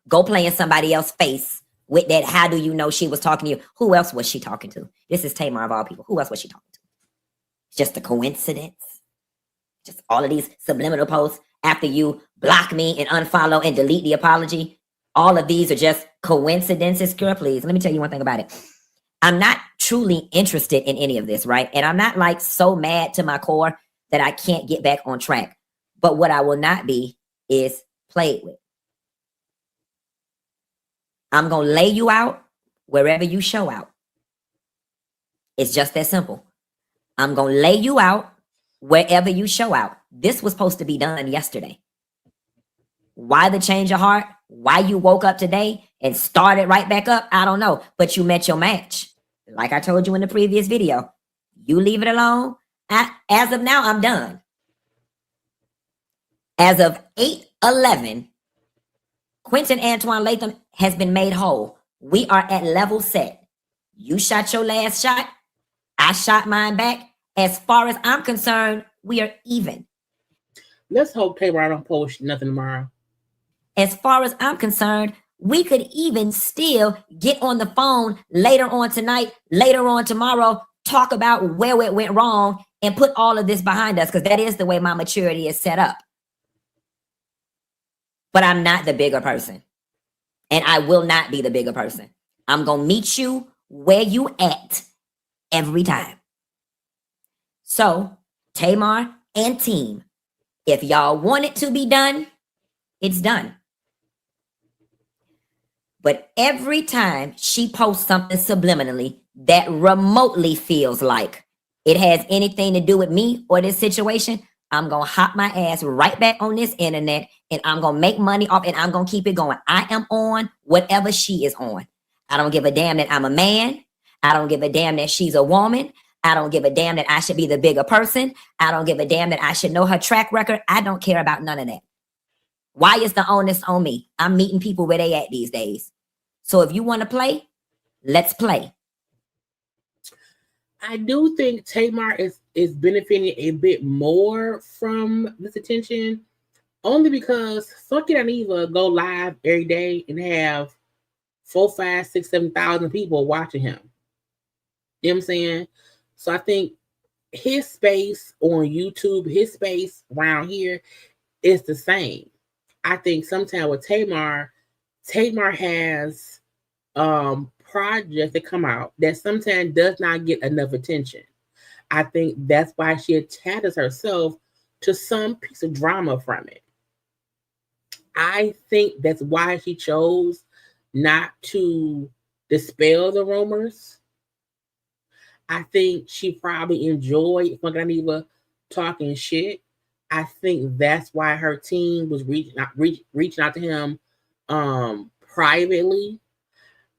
Go play in somebody else's face with that. How do you know she was talking to you? Who else was she talking to? This is Tamar of all people. Who else was she talking to? Just a coincidence? Just all of these subliminal posts after you block me and unfollow and delete the apology. All of these are just coincidences. Girl, please, let me tell you one thing about it. I'm not truly interested in any of this, right? And I'm not like so mad to my core that I can't get back on track. But what I will not be is played with. I'm going to lay you out wherever you show out. It's just that simple. I'm going to lay you out wherever you show out. This was supposed to be done yesterday. Why the change of heart? Why you woke up today and started right back up? I don't know. But you met your match. Like I told you in the previous video. You leave it alone. As of now, I'm done. As of 8/11, Quentin Antoine Latham has been made whole. We are at level set. You shot your last shot. I shot mine back. As far as I'm concerned, we are even. Let's hope Tamar don't post nothing tomorrow. As far as I'm concerned, we could even still get on the phone later on tonight, later on tomorrow, talk about where it went wrong and put all of this behind us, because that is the way my maturity is set up. But I'm not the bigger person. And I will not be the bigger person. I'm going to meet you where you at every time. So, Tamar and team, if y'all want it to be done, it's done. But every time she posts something subliminally that remotely feels like it has anything to do with me or this situation, I'm going to hop my ass right back on this internet and I'm going to make money off and I'm going to keep it going. I am on whatever she is on. I don't give a damn that I'm a man. I don't give a damn that she's a woman. I don't give a damn that I should be the bigger person. I don't give a damn that I should know her track record. I don't care about none of that. Why is the onus on me? I'm meeting people where they at these days. So if you want to play, let's play. I do think Tamar is benefiting a bit more from this attention, only because fucking Dineva go live every day and have 4, 5, 6, 7,000 people watching him. You know what I'm saying? So I think his space on YouTube, his space around here is the same. I think sometimes with Tamar has projects that come out that sometimes does not get enough attention. I think that's why she attaches herself to some piece of drama from it. I think that's why she chose not to dispel the rumors. I think she probably enjoyed fucking Dineva talking shit. I think that's why her team was reaching out to him privately.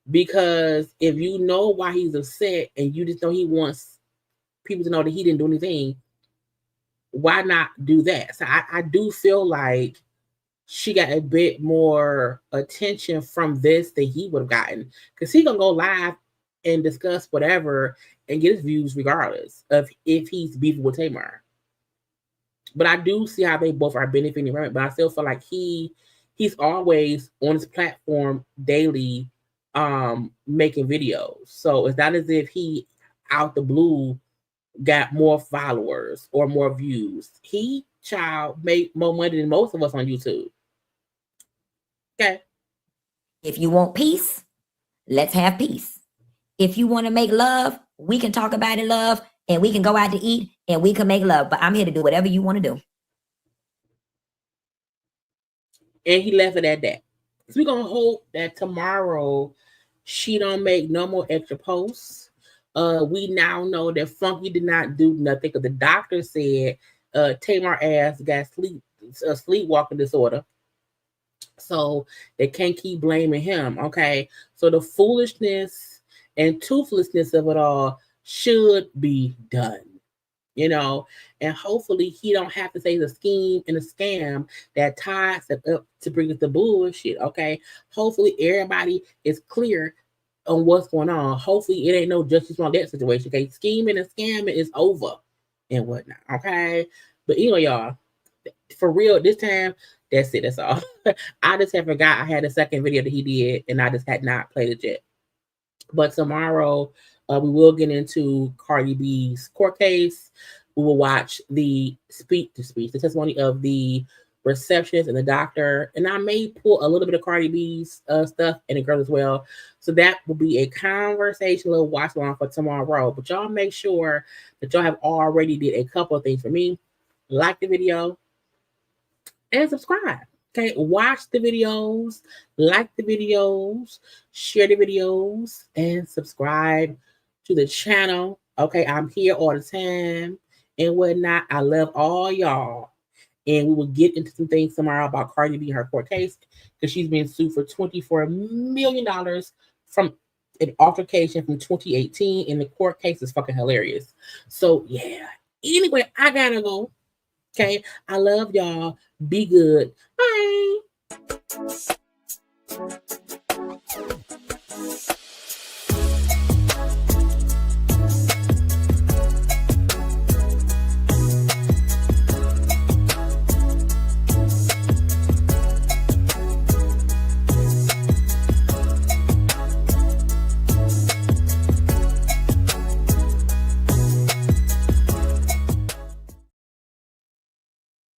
Because if you know why he's upset and you just know he wants people to know that he didn't do anything, why not do that? So I do feel like she got a bit more attention from this than he would have gotten. Because he's going to go live and discuss whatever and get his views regardless of if he's beefing with Tamar. But I do see how they both are benefiting from it. But I still feel like he's always on his platform daily making videos. So it's not as if he out the blue got more followers or more views. He made more money than most of us on YouTube. Okay. If you want peace, let's have peace. If you want to make love, we can talk about it, love, and we can go out to eat and we can make love. But I'm here to do whatever you want to do. And he left it at that. So we're going to hope that tomorrow she don't make no more extra posts. We now know that Funky did not do nothing because the doctor said Tamar ass got sleepwalking disorder. So they can't keep blaming him, okay? So the foolishness and toothlessness of it all should be done, you know? And hopefully he don't have to say the scheme and the scam that ties it up to bring us the bullshit, okay? Hopefully everybody is clear on what's going on. Hopefully it ain't no justice on that situation, okay? Scheming and scamming is over and whatnot, okay? But anyway, y'all, for real, this time, that's it. That's all. I just have forgot I had a second video that he did, and I just had not played it yet. But tomorrow, we will get into Cardi B's court case. We will watch the testimony of the receptionist and the doctor, and I may pull a little bit of Cardi B's stuff and the girl as well. So that will be a conversation, a little watch along for tomorrow. But y'all make sure that y'all have already did a couple of things for me. Like the video and subscribe. Okay, watch the videos, like the videos, share the videos, and subscribe to the channel. Okay, I'm here all the time and whatnot. I love all y'all. And we will get into some things tomorrow about Cardi B and her court case, because she's been sued for $24 million from an altercation from 2018. And the court case is fucking hilarious. So, yeah. Anyway, I gotta go. Okay, I love y'all. Be good. Bye.